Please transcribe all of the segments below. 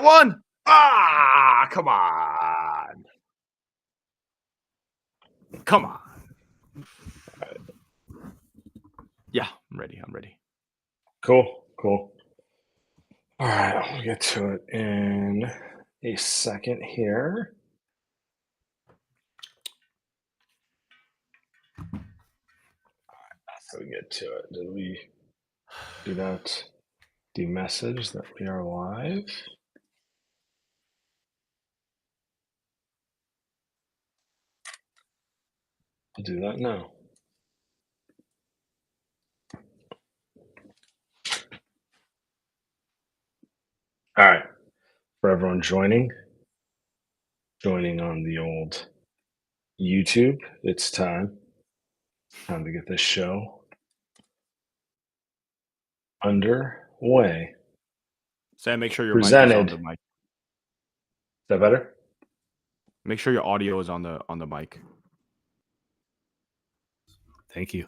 get one? Ah, come on. Come on. Yeah, I'm ready. Cool. All right, I'll get to it in a second here. So we get to it. Did we do that? The message that we are live. I'll do that now. All right, for everyone joining on the old YouTube, it's time to get this show underway. Sam, make sure your mic is on the mic. Is that better? Make sure your audio is on the mic. Thank you.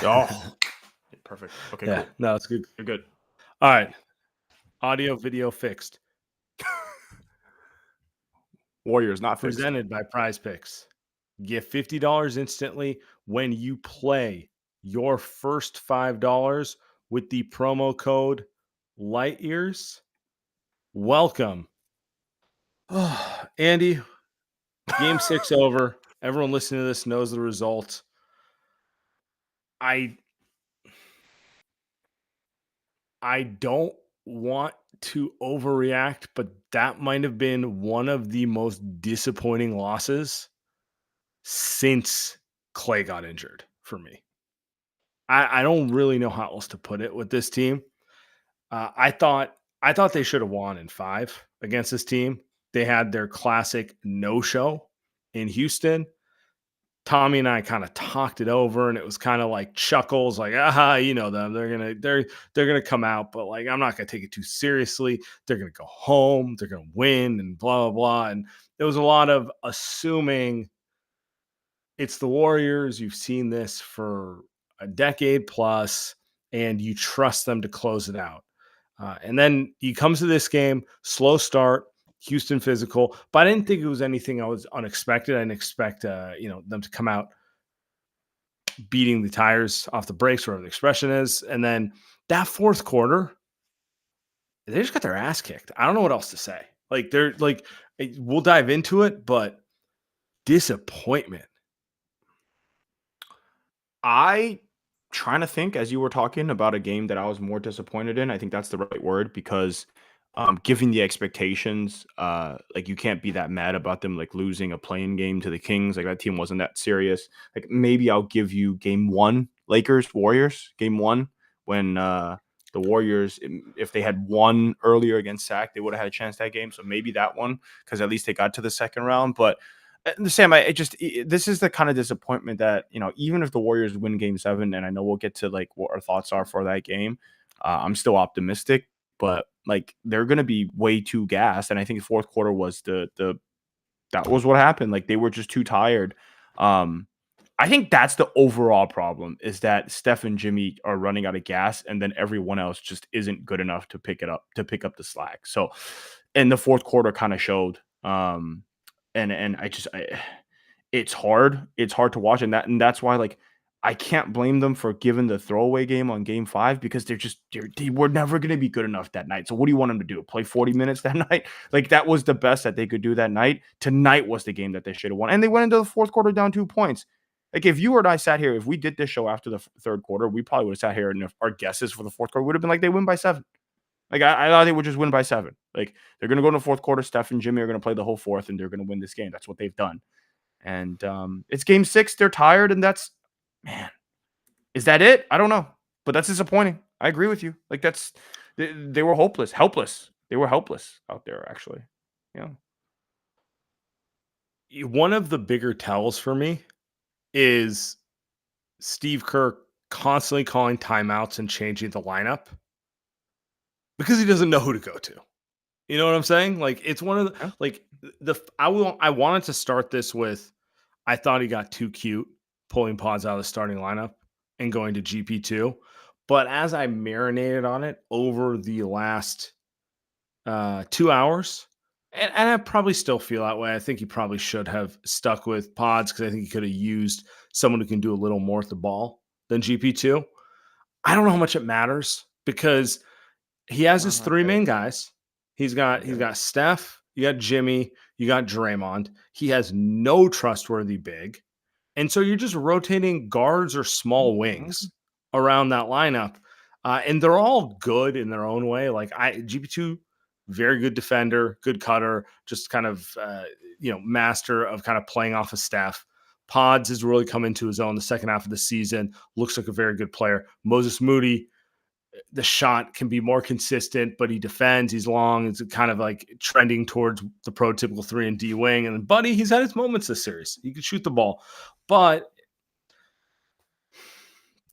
Oh, perfect. Okay, yeah, cool. No, it's good. You're good. All right. Audio, video fixed. Warriors not fixed. Presented by Prize Picks. Get $50 instantly when you play your first $5 with the promo code LightYears. Welcome. Andy, game 6 over. Everyone listening to this knows the result. I don't want to overreact, but that might have been one of the most disappointing losses since Clay got injured for me. I don't really know how else to put it with this team. I thought they should have won in 5 against this team. They had their classic no-show in Houston. Tommy and I kind of talked it over, and it was kind of like chuckles, like, you know them. They're gonna come out, but like I'm not gonna take it too seriously. They're gonna go home, they're gonna win, and blah blah blah. And there was a lot of assuming it's the Warriors. You've seen this for a decade plus, and you trust them to close it out. And then he comes to this game, slow start, Houston physical, but I didn't think it was anything I was unexpected. I didn't expect them to come out beating the tires off the brakes, whatever the expression is. And then that fourth quarter, they just got their ass kicked. I don't know what else to say. Like they're like, we'll dive into it, but disappointment. I trying to think as you were talking about a game that I was more disappointed in. I think that's the right word because given the expectations, like you can't be that mad about them like losing a playing game to the Kings. Like that team wasn't that serious. Like maybe I'll give you game 1, Lakers, Warriors, game 1, when the Warriors, if they had won earlier against Sac, they would have had a chance that game. So maybe that one, because at least they got to the second round. But Sam, this is the kind of disappointment that, even if the Warriors win game 7, and I know we'll get to like what our thoughts are for that game, I'm still optimistic, but like they're going to be way too gassed. And I think the fourth quarter was that was what happened. Like they were just too tired. I think that's the overall problem is that Steph and Jimmy are running out of gas and then everyone else just isn't good enough to pick up the slack. So, and the fourth quarter kind of showed, and it's hard to watch. And that's why, like, I can't blame them for giving the throwaway game on game 5 because they were never going to be good enough that night. So what do you want them to do? Play 40 minutes that night? Like that was the best that they could do that night. Tonight was the game that they should have won. And they went into the fourth quarter down 2 points. Like if you or I sat here, if we did this show after the third quarter, we probably would have sat here and our guesses for the fourth quarter would have been like they win by 7. Like I thought they would just win by 7. Like they're going to go in the fourth quarter. Steph and Jimmy are going to play the whole fourth and they're going to win this game. That's what they've done. And it's game 6. They're tired. And man, is that it? I don't know. But that's disappointing. I agree with you. Like they were helpless. They were helpless out there, actually. Yeah. One of the bigger tells for me is Steve Kerr constantly calling timeouts and changing the lineup because he doesn't know who to go to. You know what I'm saying? Like it's one of the I wanted to start this with I thought he got too cute pulling pods out of the starting lineup and going to GP2. But as I marinated on it over the last 2 hours. And I probably still feel that way. I think he probably should have stuck with Pods because I think he could have used someone who can do a little more with the ball than GP2. I don't know how much it matters because he has his I three get it. main guys. He's I got get it. Steph, you got Jimmy, you got Draymond. He has no trustworthy big. And so you're just rotating guards or small wings around that lineup. And they're all good in their own way. Like GP2, very good defender, good cutter, just kind of master of kind of playing off of Steph. Pods has really come into his own the second half of the season. Looks like a very good player. Moses Moody, the shot can be more consistent, but he defends. He's long. It's kind of like trending towards the prototypical 3 and D wing. And Buddy, he's had his moments this series. He can shoot the ball, but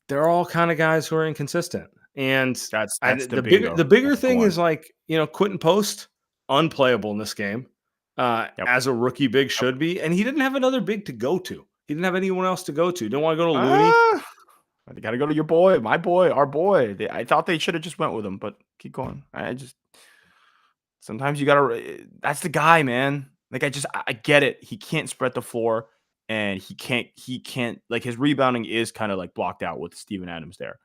they're all kind of guys who are inconsistent. And That's the bingo. bigger thing Go is like, Quentin Post, unplayable in this game, Yep. as a rookie big should be. And he didn't have another big to go to. He didn't have anyone else to go to. Didn't want to go to Looney. They got to go to your boy, my boy, our boy. I thought they should have just went with him, but keep going. Sometimes you got to. That's the guy, man. Like I get it. He can't spread the floor, and he can't. Like his rebounding is kind of like blocked out with Steven Adams there.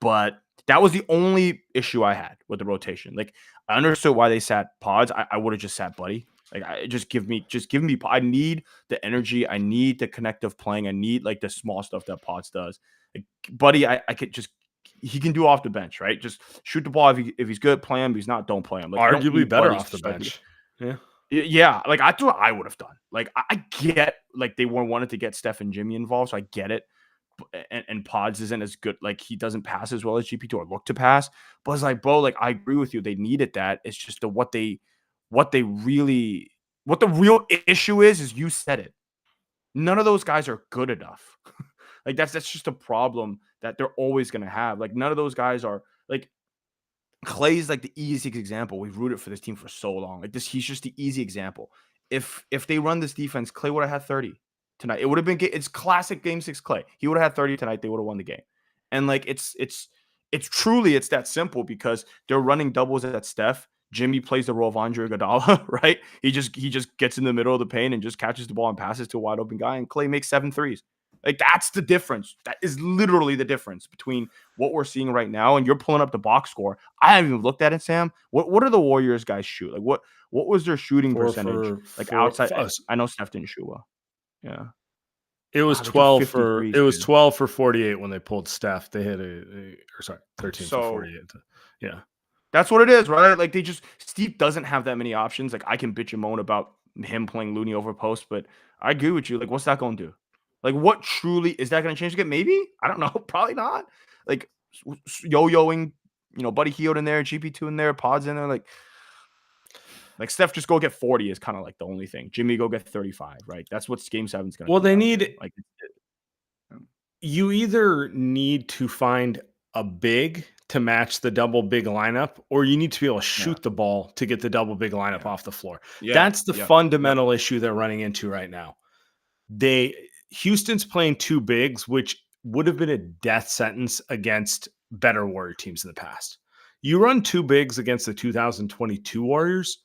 But that was the only issue I had with the rotation. Like I understood why they sat Pods. I would have just sat Buddy. Like just give me. I need the energy. I need the connective playing. I need like the small stuff that Pods does. Like, Buddy, I could just he can do off the bench, right? Just shoot the ball if he's good, play him. If he's not, don't play him. Like, arguably better Buddy off the bench. Yeah. Like I thought I would have done. Like I get like they wanted to get Steph and Jimmy involved, so I get it. And Pods isn't as good. Like he doesn't pass as well as GP2 or look to pass. But it's like, bro, like I agree with you. They needed that. It's just what the real issue is you said it. None of those guys are good enough. Like that's just a problem that they're always gonna have. Like none of those guys are like Clay's like the easiest example. We've rooted for this team for so long. Like he's just the easy example. If they run this defense, Clay would have had 30 tonight. It would have been it's classic Game 6 Clay. He would have had 30 tonight. They would have won the game. And like it's truly that simple because they're running doubles at Steph. Jimmy plays the role of Andre Iguodala, right? He just gets in the middle of the paint and just catches the ball and passes to a wide open guy. And Clay makes 7 threes. Like that's the difference. That is literally the difference between what we're seeing right now. And you're pulling up the box score. I haven't even looked at it, Sam. What are the Warriors guys shoot? Like what was their shooting percentage? Outside. I know Steph didn't shoot well. Yeah. It was 12 for 48 when they pulled Steph. They hit 13 for 48. Yeah. That's what it is, right? Like Steve doesn't have that many options. Like I can bitch and moan about him playing Looney over post, but I agree with you. Like what's that going to do? Like what truly is that going to change again? Maybe, I don't know. Probably not. Like yo-yoing, Buddy Hield in there, GP2 in there, Pods in there. Like Steph just go get 40 is kind of like the only thing. Jimmy go get 35, right? That's what Game 7's going to. Well, they need like you either need to find a big to match the double big lineup, or you need to be able to shoot the ball to get the double big lineup off the floor. That's the fundamental issue they're running into right now. Houston's playing 2 bigs, which would have been a death sentence against better Warrior teams in the past. You run 2 bigs against the 2022 Warriors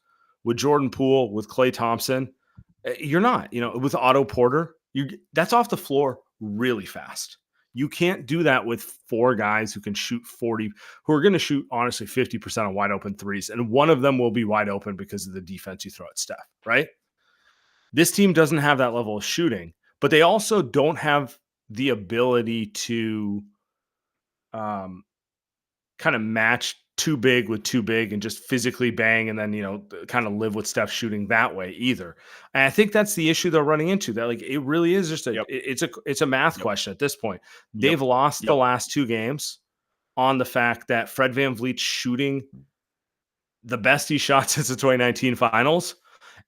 with Jordan Poole, with Klay Thompson. You're not, with Otto Porter, that's off the floor really fast. You can't do that with 4 guys who can shoot 40, who are going to shoot, honestly, 50% on wide open threes. And one of them will be wide open because of the defense you throw at Steph, right? This team doesn't have that level of shooting, but they also don't have the ability to kind of match 2 big with 2 big and just physically bang and then, kind of live with Steph shooting that way either. And I think that's the issue they're running into. That like it really is just it's a math question at this point. They've lost the last 2 games on the fact that Fred VanVleet's shooting the best he shot since the 2019 finals.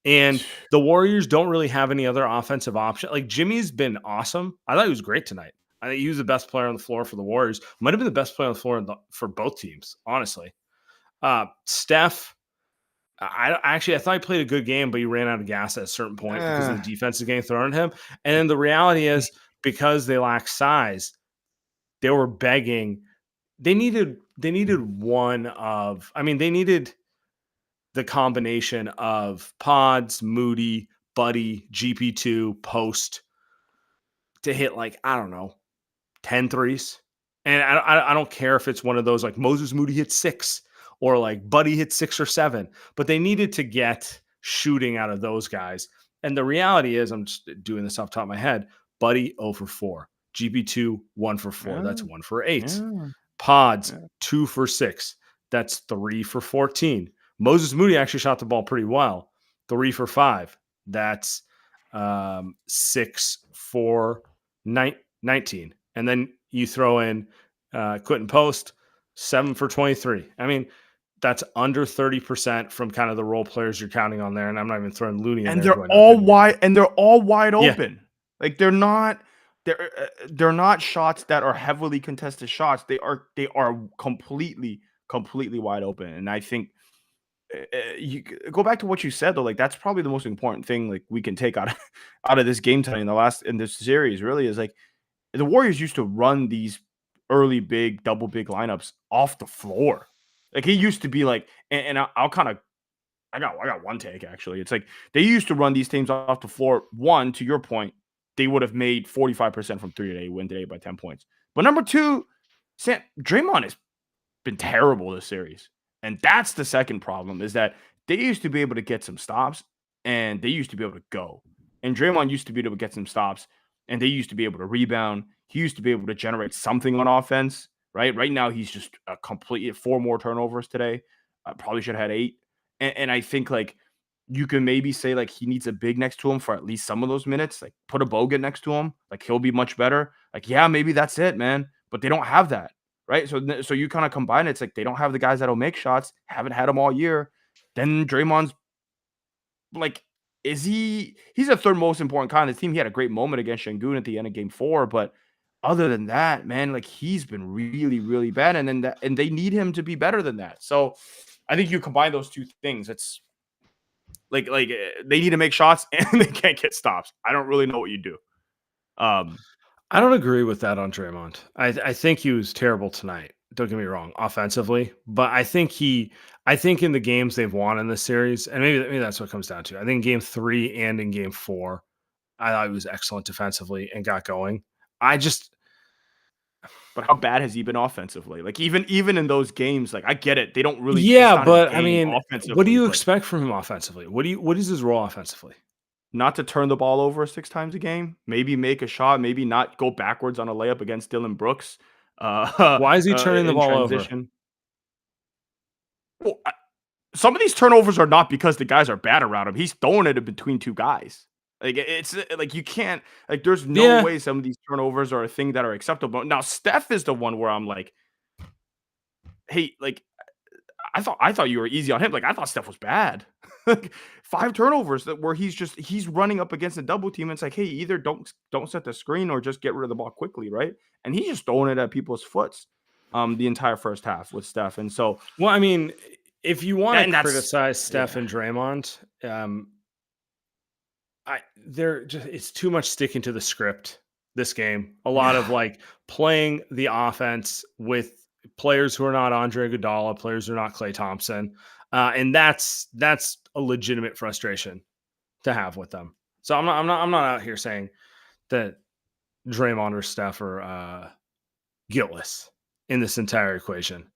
And the Warriors don't really have any other offensive option. Like Jimmy's been awesome. I thought he was great tonight. I think he was the best player on the floor for the Warriors. Might have been the best player on the floor for both teams, honestly. Steph, I thought he played a good game, but he ran out of gas at a certain point because of the defensive game thrown at him. And then the reality is, because they lack size, they were begging. They needed the combination of Pods, Moody, Buddy, GP2, Post to hit like, I don't know, 10 threes. And I don't care if it's one of those like Moses Moody hit 6 or like Buddy hit 6 or 7, but they needed to get shooting out of those guys. And the reality is, I'm just doing this off the top of my head, Buddy 0 for 4, GP2 1 for 4. That's 1 for 8. Pods 2 for 6. That's 3 for 14. Moses Moody actually shot the ball pretty well. 3 for 5. That's 6 for 19. And then you throw in Quentin Post, 7 for 23. I mean, that's under 30% from kind of the role players you're counting on there. And I'm not even throwing Looney in and there. they're all wide, and they're all wide open. Like they're not shots that are heavily contested shots. They are completely wide open. And I think you go back to what you said though. Like that's probably the most important thing like we can take out of this game tonight in this series. Really is like the Warriors used to run these early big double big lineups off the floor. Like it used to be like, and I'll kind of. I got one take actually. It's like they used to run these teams off the floor. One, to your point, they would have made 45% from 3 today, win today by 10 points. But number 2, Draymond has been terrible this series. And that's the second problem is that they used to be able to get some stops and they used to be able to go. And Draymond used to be able to get some stops and they used to be able to rebound. He used to be able to generate something on offense, right? Right now, he's just a complete 4 more turnovers today. Probably should have had 8. And I think like you can maybe say like he needs a big next to him for at least some of those minutes. Like put a Bogut next to him, like he'll be much better. Like yeah, maybe that's it, man. But they don't have that, right? So you kind of combine it. It's like they don't have the guys that'll make shots. Haven't had them all year. Then Draymond's like, he's the third most important guy on the team. He had a great moment against Şengün at the end of Game 4, but other than that, man, like he's been really, really bad. And they need him to be better than that. So I think you combine those two things. It's like they need to make shots and they can't get stops. I don't really know what you do. I don't agree with that on Draymond. I think he was terrible tonight. Don't get me wrong, offensively, but I think in the games they've won in this series, and maybe that's what it comes down to. I think in Game 3 and in Game 4, I thought he was excellent defensively and got going. But how bad has he been offensively? Like even in those games, like I get it, they don't really. Yeah, but I mean, what do you expect from him offensively? What is his role offensively? Not to turn the ball over 6 times a game. Maybe make a shot. Maybe not go backwards on a layup against Dillon Brooks. Why is he turning the ball over? Well, some of these turnovers are not because the guys are bad around him. He's throwing it between 2 guys. Like it's like you can't like there's no way some of these turnovers are a thing that are acceptable. Now Steph is the one where I'm like, hey, like I thought you were easy on him. Like I thought Steph was bad. Like 5 turnovers where he's running up against a double team. And it's like, hey, either don't set the screen or just get rid of the ball quickly, right? And he's just throwing it at people's foots the entire first half with Steph. And so, well, I mean, if you want to criticize Steph and Draymond, it's too much sticking to the script this game. A lot of like playing the offense with players who are not Andre Iguodala, players who are not Klay Thompson. And that's a legitimate frustration to have with them. So I'm not out here saying that Draymond or Steph are guiltless in this entire equation.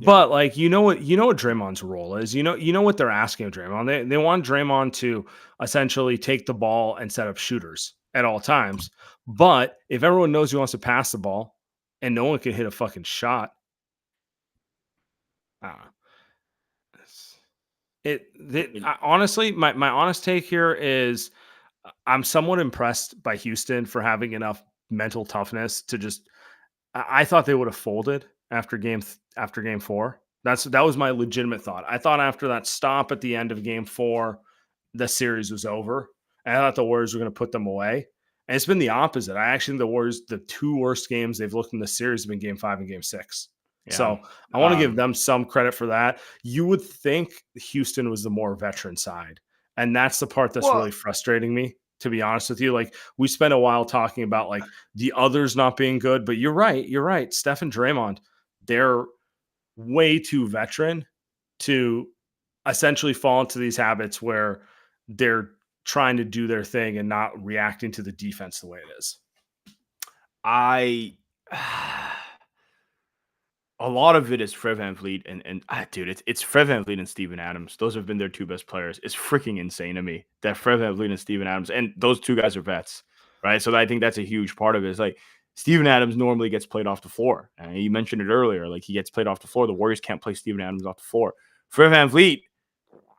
Yeah. But like you know what Draymond's role is. You know what they're asking of Draymond. They want Draymond to essentially take the ball and set up shooters at all times. But if everyone knows he wants to pass the ball and no one can hit a fucking shot, I don't know. Honestly, my honest take here is I'm somewhat impressed by Houston for having enough mental toughness to just. I thought they would have folded after game 4. That was my legitimate thought. I thought after that stop at the end of Game 4, the series was over. And I thought the Warriors were going to put them away. And it's been the opposite. I actually think the Warriors, the 2 worst games they've looked in the series have been Game 5 and Game 6. Yeah. So I want to give them some credit for that. You would think Houston was the more veteran side. And that's the part that's really frustrating me, to be honest with you. Like we spent a while talking about like the others not being good, but you're right. Steph and Draymond, they're way too veteran to essentially fall into these habits where they're trying to do their thing and not reacting to the defense the way it is. I a lot of it is Fred VanVleet dude, it's Fred VanVleet and Steven Adams. Those have been their two best players. It's freaking insane to me that Fred VanVleet and Steven Adams, and those two guys are vets, right? So I think that's a huge part of it. Is like Steven Adams normally gets played off the floor. And you mentioned it earlier, like he gets played off the floor. The Warriors can't play Steven Adams off the floor. Fred VanVleet,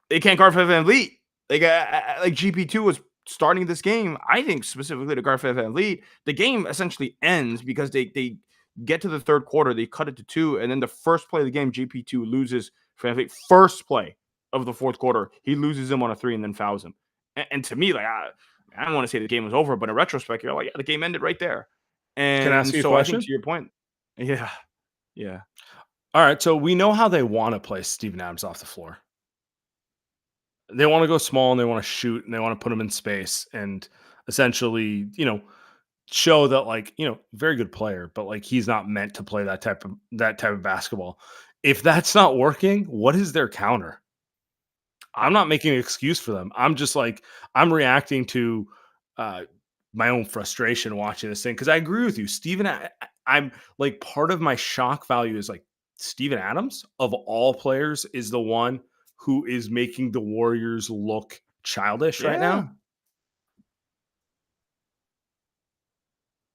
they can't guard Fred VanVleet. Like GP2 was starting this game, I think specifically to guard Fred VanVleet. The game essentially ends because they get to the third quarter, they cut it to 2, and then the first play of the game, GP2 loses Fred VanVleet. First play of the fourth quarter, he loses him on a 3 and then fouls him. And to me, like I don't want to say the game was over, but in retrospect, you're like, yeah, the game ended right there. And Can I ask you a so question? I think to your point, yeah. All right, so we know how they want to play Steven Adams off the floor. They want to go small and they want to shoot and they want to put him in space and essentially, show that like, very good player, but like he's not meant to play that type of basketball. If that's not working, what is their counter? I'm not making an excuse for them. I'm just like I'm reacting to my own frustration watching this thing because I agree with you, Steven. I'm like part of my shock value is like Steven Adams of all players is the one who is making the Warriors look childish right now.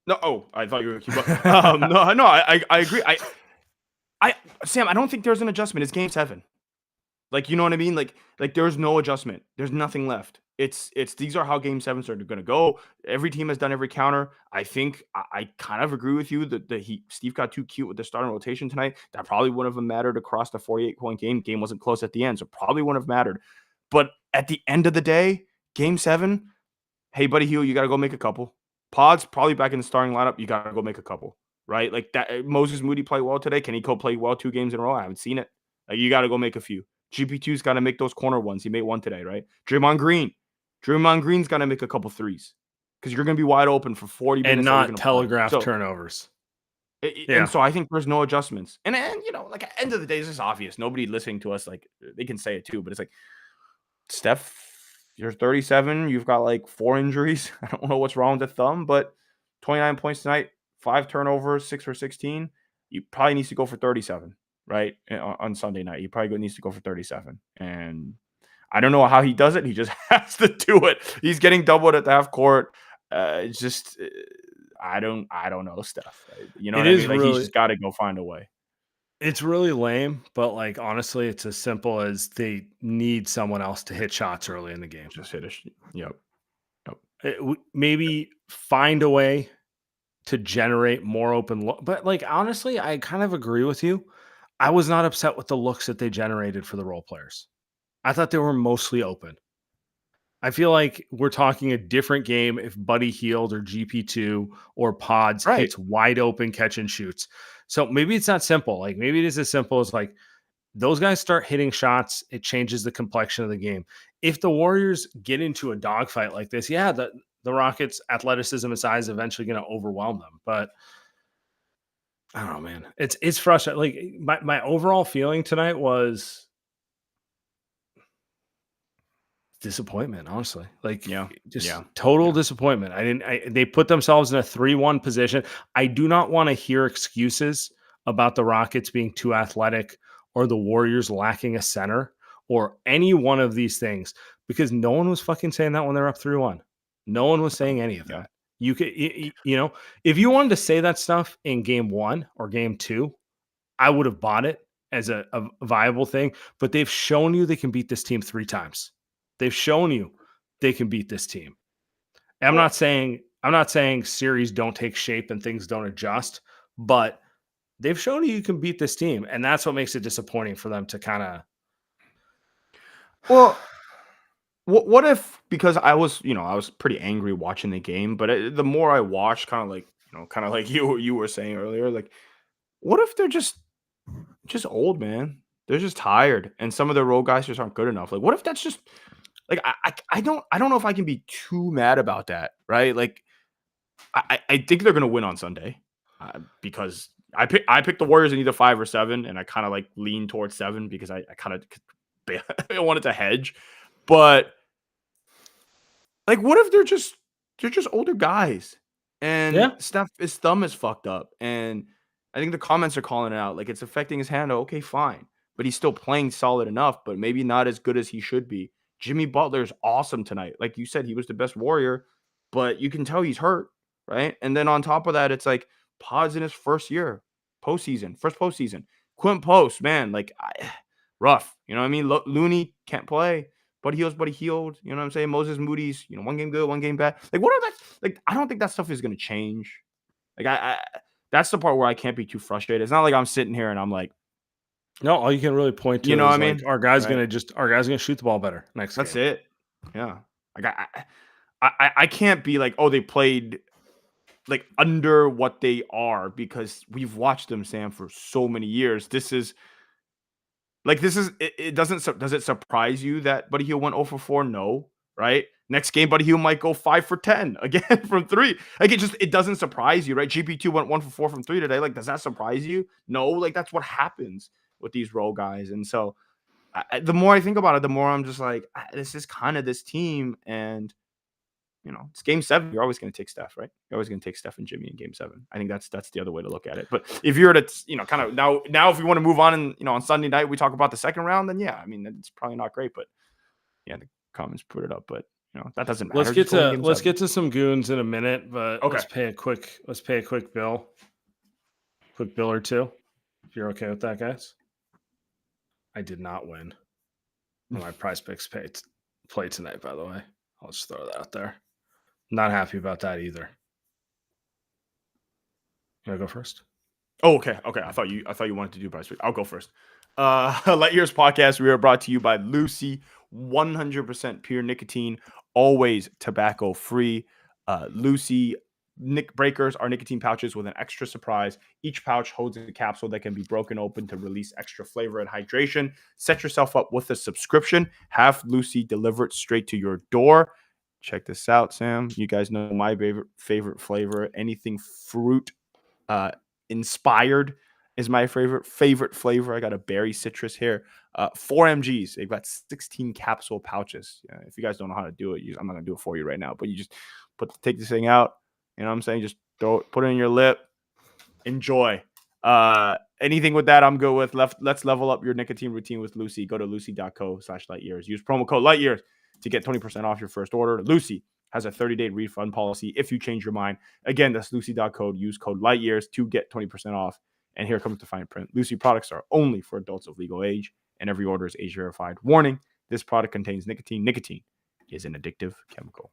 No, I thought you were keep up. No, I agree. Sam, I don't think there's an adjustment. It's game 7. Like, you know what I mean? Like there's no adjustment. There's nothing left. It's these are how game 7s are going to go. Every team has done every counter. I think I kind of agree with you that Steve got too cute with the starting rotation tonight. That probably wouldn't have mattered across the 48-point game. Game wasn't close at the end, so probably wouldn't have mattered. But at the end of the day, game 7, hey, Buddy Hield, you got to go make a couple. Pod's probably back in the starting lineup. You got to go make a couple, right? Like that. Moses Moody played well today. Can he go play well 2 games in a row? I haven't seen it. Like, you got to go make a few. GP2's got to make those corner ones. He made one today, right? Draymond Green's got to make a couple threes because you're going to be wide open for 40 minutes. And not telegraph turnovers. And so I think there's no adjustments. And like at the end of the day, this is obvious. Nobody listening to us, like they can say it too, but it's like, Steph, you're 37. You've got like 4 injuries. I don't know what's wrong with the thumb, but 29 points tonight, 5 turnovers, 6 for 16. You probably needs to go for 37, right? On Sunday night, he probably needs to go for 37. And I don't know how he does it. He just has to do it. He's getting doubled at the half court. It's just, I don't know, Steph. You know what I mean? Like he's just got to go find a way. It's really lame, but like honestly, it's as simple as they need someone else to hit shots early in the game. Just hit it. Yep. Maybe find a way to generate more open look. But like honestly, I kind of agree with you. I was not upset with the looks that they generated for the role players. I thought they were mostly open. I feel like we're talking a different game if Buddy Hield or GP2 or Pods hits wide open catch and shoots. So maybe it's not simple. Like maybe it is as simple as like those guys start hitting shots. It changes the complexion of the game. If the Warriors get into a dogfight like this, the Rockets' athleticism and size is eventually going to overwhelm them. But I don't know, man. It's frustrating. Like my overall feeling tonight was disappointment, honestly. Like, total disappointment. They put themselves in a 3-1 position. I do not want to hear excuses about the Rockets being too athletic or the Warriors lacking a center or any one of these things because no one was fucking saying that when they're up 3-1. No one was saying any of that. You could, if you wanted to say that stuff in game 1 or game 2, I would have bought it as a viable thing, but they've shown you they can beat this team 3 times. They've shown you they can beat this team. And I'm not saying series don't take shape and things don't adjust, but they've shown you can beat this team, and that's what makes it disappointing for them to kind of. Well, what if because I was pretty angry watching the game, but the more I watched, kind of like you were saying earlier, like what if they're just old, man? They're just tired, and some of the role guys just aren't good enough. Like, what if that's just like I don't know if I can be too mad about that, right? Like, I think they're gonna win on Sunday because I picked the Warriors in either 5 or 7, and I kind of like lean towards 7 because I kind of I wanted to hedge, but like, what if they're just older guys, and Yeah. Steph, his thumb is fucked up, and I think the comments are calling it out, like, it's affecting his hand. Okay, fine, but he's still playing solid enough, but maybe not as good as he should be. Jimmy Butler's awesome tonight. Like you said, he was the best Warrior, but you can tell he's hurt, right? And then on top of that, it's like Pod's in his first postseason. Quint Post, man, like rough. You know what I mean? Looney can't play. Buddy healed. You know what I'm saying? Moses Moody's, one game good, one game bad. Like, what are that? Like, I don't think that stuff is going to change. Like, I that's the part where I can't be too frustrated. It's not like I'm sitting here and I'm like, No, all you can really point to you know what is I like mean? our guy's Right? gonna shoot the ball better next That's game. it. Yeah. Like, I can't be like, oh, they played like under what they are, because we've watched them, Sam, for so many years. This is it does it surprise you that Buddy Hield went 0 for 4? No, right? Next game, Buddy Hield might go 5 for 10 again from 3. Like, it doesn't surprise you, right? GP2 went 1 for 4 from 3 today. Like, does that surprise you? No, like, that's what happens with these role guys. And so the more I think about it, the more I'm just like, this is kind of this team. And it's game 7. You're always going to take Steph, right? You're always going to take Steph and Jimmy in game 7. I think that's the other way to look at it. But if you're to, kind of now, if we want to move on and, on Sunday night, we talk about the second round, then yeah, I mean, it's probably not great, but yeah, the comments put it up, but that doesn't matter. Let's get to some goons in a minute, but Okay. let's pay a quick bill. Quick bill or two. If you're okay with that, guys. I did not win on my Prize Picks play tonight, by the way. I'll just throw that out there. Not happy about that either. You want to go first? Oh, okay. I thought you wanted to do Price Pick. I'll go first. Light Years Podcast. We are brought to you by Lucy, 100% pure nicotine, always tobacco free. Lucy Nick Breakers are nicotine pouches with an extra surprise. Each pouch holds a capsule that can be broken open to release extra flavor and hydration. Set yourself up with a subscription. Have Lucy delivered straight to your door. Check this out, Sam. You guys know my favorite flavor. Anything fruit inspired is my favorite flavor. I got a berry citrus here. 4 mgs. They've got 16 capsule pouches. If you guys don't know how to do it, I'm not gonna do it for you right now, but you just take this thing out. You know what I'm saying? Just put it in your lip. Enjoy. Anything with that, I'm good with. Let's level up your nicotine routine with Lucy. Go to lucy.co/lightyears. Use promo code lightyears to get 20% off your first order. Lucy has a 30-day refund policy if you change your mind. Again, that's lucy.co. Use code lightyears to get 20% off. And here comes the fine print. Lucy products are only for adults of legal age, and every order is age verified. Warning: this product contains nicotine. Nicotine is an addictive chemical.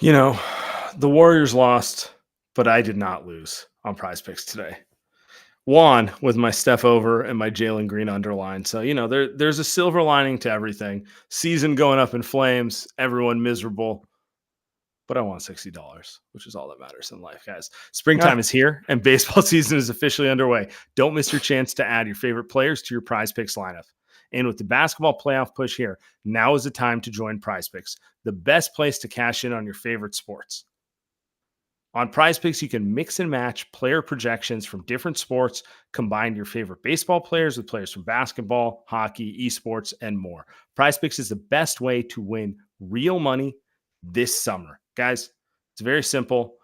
The Warriors lost, but I did not lose on Prize Picks today. Won with my Steph over and my Jalen Green underline. So, there's a silver lining to everything. Season going up in flames, everyone miserable. But I won $60, which is all that matters in life, guys. Springtime is here, and baseball season is officially underway. Don't miss your chance to add your favorite players to your Prize Picks lineup. And with the basketball playoff push here, now is the time to join Prize Picks, the best place to cash in on your favorite sports. On Prize Picks, you can mix and match player projections from different sports, combine your favorite baseball players with players from basketball, hockey, esports, and more. Prize Picks is the best way to win real money this summer. Guys, it's very simple.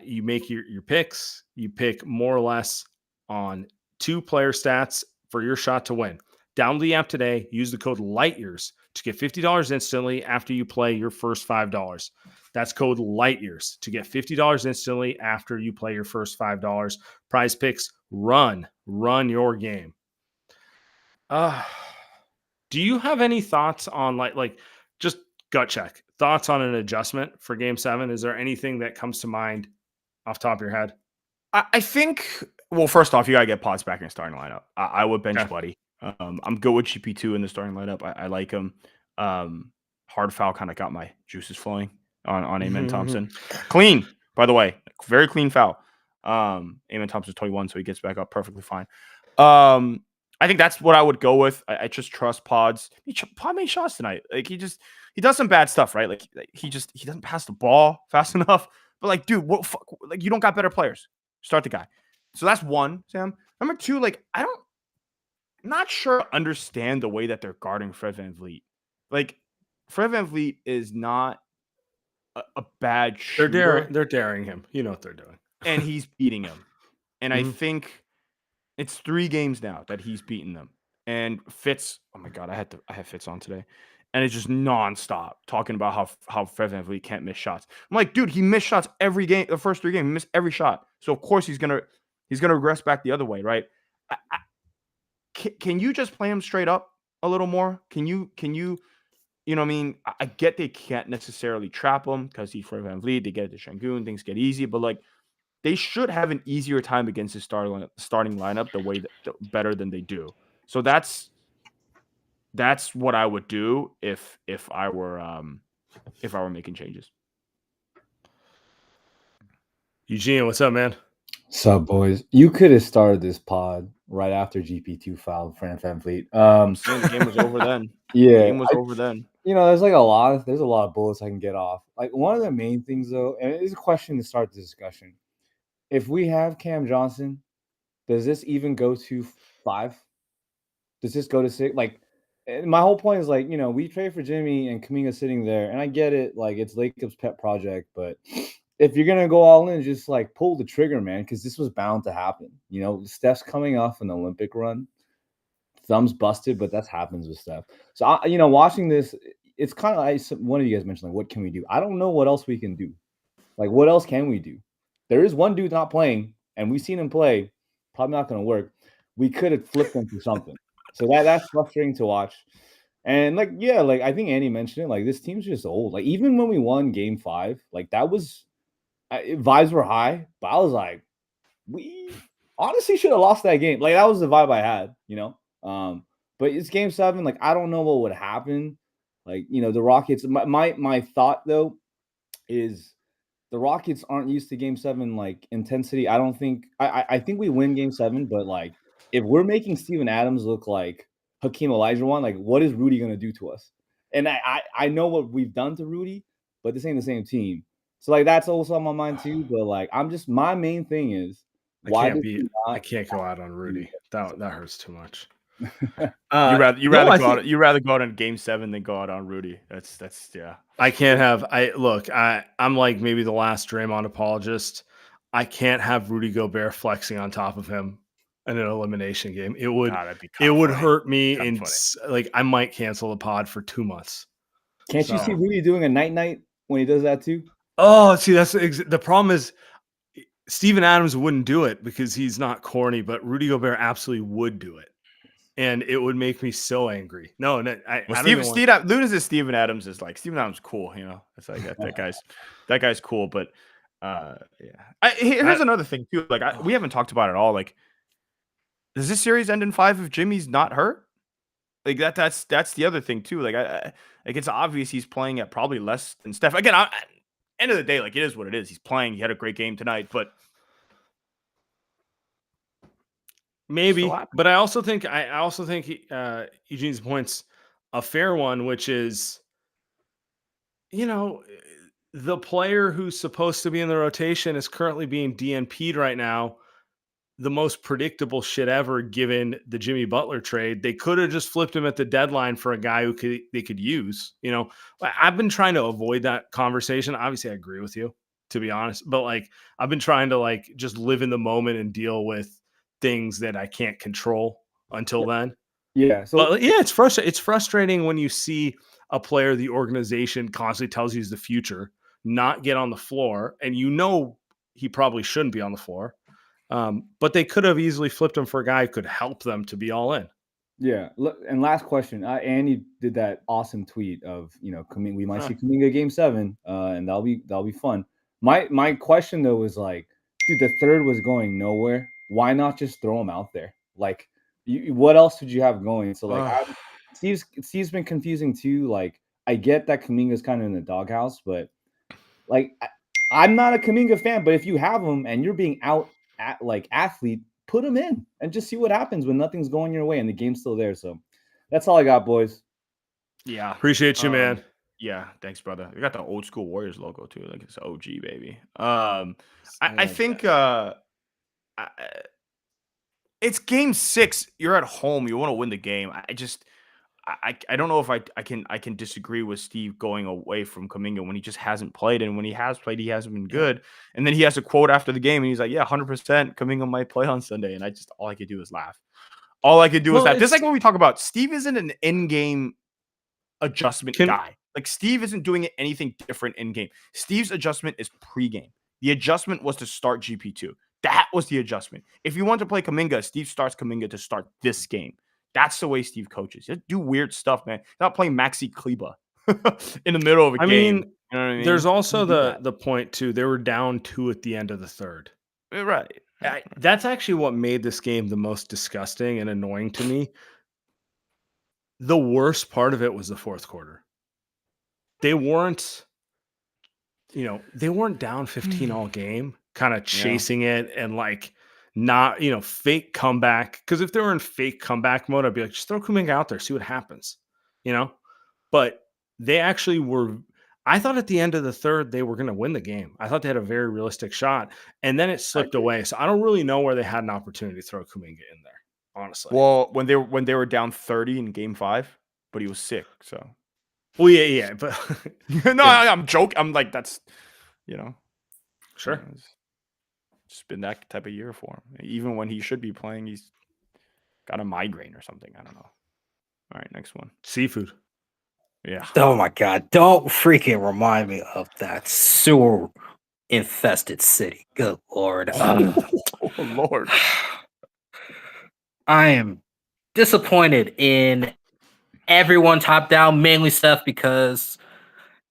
You make your picks. You pick more or less on 2 player stats for your shot to win. Download the app today. Use the code LIGHTYEARS to get $50 instantly after you play your first $5. That's code LIGHTYEARS to get $50 instantly after you play your first $5. Prize Picks, run your game. Do you have any thoughts on like just gut check thoughts on an adjustment for Game 7? Is there anything that comes to mind off the top of your head? I think. Well, first off, you gotta get Potts back in the starting lineup. I would bench Buddy. I'm good with GP2 in the starting lineup. I like him. Hard foul kind of got my juices flowing on Amen Thompson. Clean, by the way. Very clean foul. Amen Thompson's 21, so he gets back up perfectly fine. I think that's what I would go with. I just trust Pods. Pod made shots tonight. Like, he does some bad stuff, right? Like he doesn't pass the ball fast enough. But like, dude, you don't got better players. Start the guy. So that's one, Sam. Number 2, like, not sure I understand the way that they're guarding Fred VanVleet. Like, Fred VanVleet is not a bad shooter, They're daring him. You know what they're doing. and he's beating him. And I Mhm. think it's 3 games now that he's beaten them. And Fitz, oh my god, I had Fitz on today, and it's just nonstop talking about how Fred VanVleet can't miss shots. I'm like, dude, he missed shots every game. The first 3 games, he missed every shot. So of course he's gonna regress back the other way, right? Can you just play him straight up a little more? You know what I mean? I get they can't necessarily trap him because he's Fred VanVleet. They get it to Şengün, things get easy, but like they should have an easier time against his starting lineup better than they do. So that's what I would do if I were making changes. Eugene, what's up, man? Sup, boys? You could have started this pod right after GP2 fouled Fran VanVleet. I'm saying the game was over then. Yeah, The game was over then. there's a lot of bullets I can get off. Like one of the main things though, and it is a question to start the discussion. If we have Cam Johnson, does this even go to 5? Does this go to 6? Like, my whole point is like, we trade for Jimmy and Kuminga sitting there, and I get it, like it's Lacob's pet project, but if you're gonna go all in, just like pull the trigger, man, because this was bound to happen. Steph's coming off an Olympic run, thumbs busted, but that happens with Steph. So watching this, it's kind of like one of you guys mentioned, like, what can we do? I don't know what else we can do. Like, what else can we do? There is one dude not playing, and we've seen him play. Probably not going to work. We could have flipped him for something. So that's frustrating to watch. And like I think Andy mentioned it. Like this team's just old. Like even when we won Game 5, like that was vibes were high, but I was like, we honestly should have lost that game. Like that was the vibe I had, But it's Game 7. Like I don't know what would happen. Like the Rockets. My thought though is the Rockets aren't used to Game 7 like intensity. I don't think I think we win Game 7, but like if we're making Steven Adams look like Hakeem Olajuwon, like what is Rudy gonna do to us? And I know what we've done to Rudy, but this ain't the same team. So like that's also on my mind too. But like my main thing is I can't go out on Rudy. That hurts too much. You rather go out in Game 7 than go out on Rudy. That's yeah. I can't have I'm like maybe the last Draymond apologist. I can't have Rudy Gobert flexing on top of him in an elimination game. It would hurt me, and like I might cancel the pod for 2 months. Can't you see Rudy doing a night when he does that too? Oh, see, that's the problem is Steven Adams wouldn't do it because he's not corny, but Rudy Gobert absolutely would do it. And it would make me so angry. No, Steven Adams is like Steven Adams cool, It's like that guy's cool, but yeah. Here's another thing too. Like we haven't talked about it all. Like, does this series end in 5 if Jimmy's not hurt? Like that's the other thing too. Like like it's obvious he's playing at probably less than Steph. Again, end of the day, like it is what it is. He's playing. He had a great game tonight, but. Maybe, but I also think Eugene's point's a fair one, which is, the player who's supposed to be in the rotation is currently being DNP'd right now. The most predictable shit ever, given the Jimmy Butler trade. They could have just flipped him at the deadline for a guy who they could use. I've been trying to avoid that conversation. Obviously, I agree with you, to be honest, but like I've been trying to like just live in the moment and deal with things that I can't control until then. Yeah. So but yeah, it's frustrating when you see a player the organization constantly tells you is the future not get on the floor, and he probably shouldn't be on the floor. But they could have easily flipped him for a guy who could help them to be all in. Yeah. And last question. Andy did that awesome tweet of, we might see Kuminga Game 7, and that'll be fun. My question though was like, dude, the third was going nowhere. Why not just throw him out there? Like, what else would you have going? So like, Steve's been confusing too. Like, I get that Kuminga's kind of in the doghouse, but like, I'm not a Kuminga fan. But if you have him and you're being out like athlete, put him in and just see what happens when nothing's going your way and the game's still there. So that's all I got, boys. Yeah, appreciate you, man. Yeah, thanks, brother. We got the old school Warriors logo too, like it's OG, baby. I think It's game 6. You're at home. You want to win the game. I don't know if I can disagree with Steve going away from Kuminga when he just hasn't played, and when he has played, he hasn't been good. And then he has a quote after the game, and he's like, "Yeah, 100% Kuminga might play on Sunday." And all I could do is laugh. All I could do is laugh. Just like when we talk about Steve isn't an in-game adjustment guy. Like Steve isn't doing anything different in game. Steve's adjustment is pre-game. The adjustment was to start GP2. That was the adjustment. If you want to play Kuminga, Steve starts Kuminga to start this game. That's the way Steve coaches. Just do weird stuff, man. Not playing Maxi Kleba in the middle of a game. Mean, you know what I mean? There's also the point too. They were down 2 at the end of the third. Right. That's actually what made this game the most disgusting and annoying to me. The worst part of it was the fourth quarter. They weren't down 15 all game, kind of chasing it and like not, fake comeback. Because if they were in fake comeback mode, I'd be like, just throw Kuminga out there, see what happens, But they actually were. I thought at the end of the third they were going to win the game. I thought they had a very realistic shot, and then it slipped away. So I don't really know where they had an opportunity to throw Kuminga in there, honestly. Well, when they were down 30 in game 5, but he was sick, so. Well, yeah, but no, I'm joking. I'm like, that's, sure. It's just been that type of year for him. Even when he should be playing, he's got a migraine or something. I don't know. All right, next one. Seafood. Yeah. Oh my God! Don't freaking remind me of that sewer infested city. Good Lord. Oh Lord. I am disappointed in everyone top down, mainly Steph, because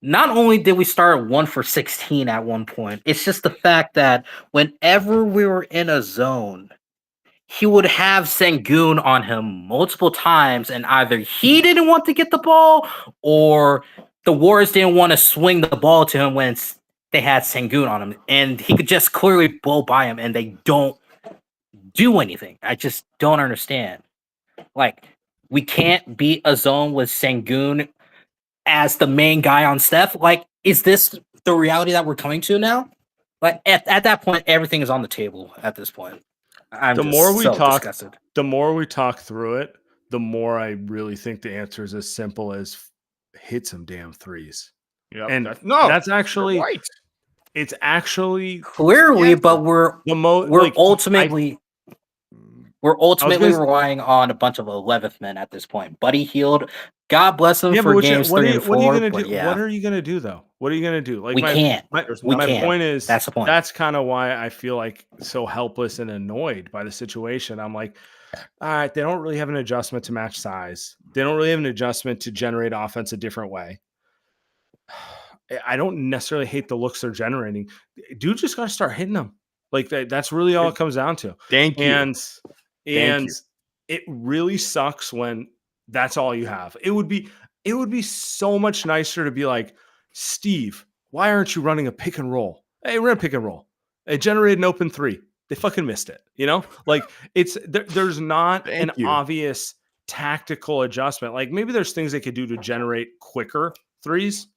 not only did we start 1 for 16 at one point, it's just the fact that whenever we were in a zone, he would have Sengun on him multiple times, and either he didn't want to get the ball or the Warriors didn't want to swing the ball to him when they had Sengun on him, and he could just clearly blow by him, and they don't do anything. I just don't understand. Like, we can't beat a zone with Sengun as the main guy on Steph. Like, is this the reality that we're coming to now? Like, at that point, everything is on the table at this point. The more we talk through it, the more I really think the answer is as simple as hit some damn threes. Yeah, and that's actually right. It's actually clearly, but we're ultimately relying on a bunch of 11th men at this point. Buddy Hield, God bless him for games 3 and 4. What are you gonna do? Yeah. What are you gonna do though? What are you gonna do? Like we can't. My point is that's the point. That's kind of why I feel like so helpless and annoyed by the situation. I'm like, all right, they don't really have an adjustment to match size. They don't really have an adjustment to generate offense a different way. I don't necessarily hate the looks they're generating. Dude just got to start hitting them. Like that's really all it comes down to. Thank you. And it really sucks when that's all you have. It would be so much nicer to be like, Steve, why aren't you running a pick and roll? Hey, run a pick and roll. It generated an open 3. They fucking missed it. Like there's not obvious tactical adjustment. Like maybe there's things they could do to generate quicker threes.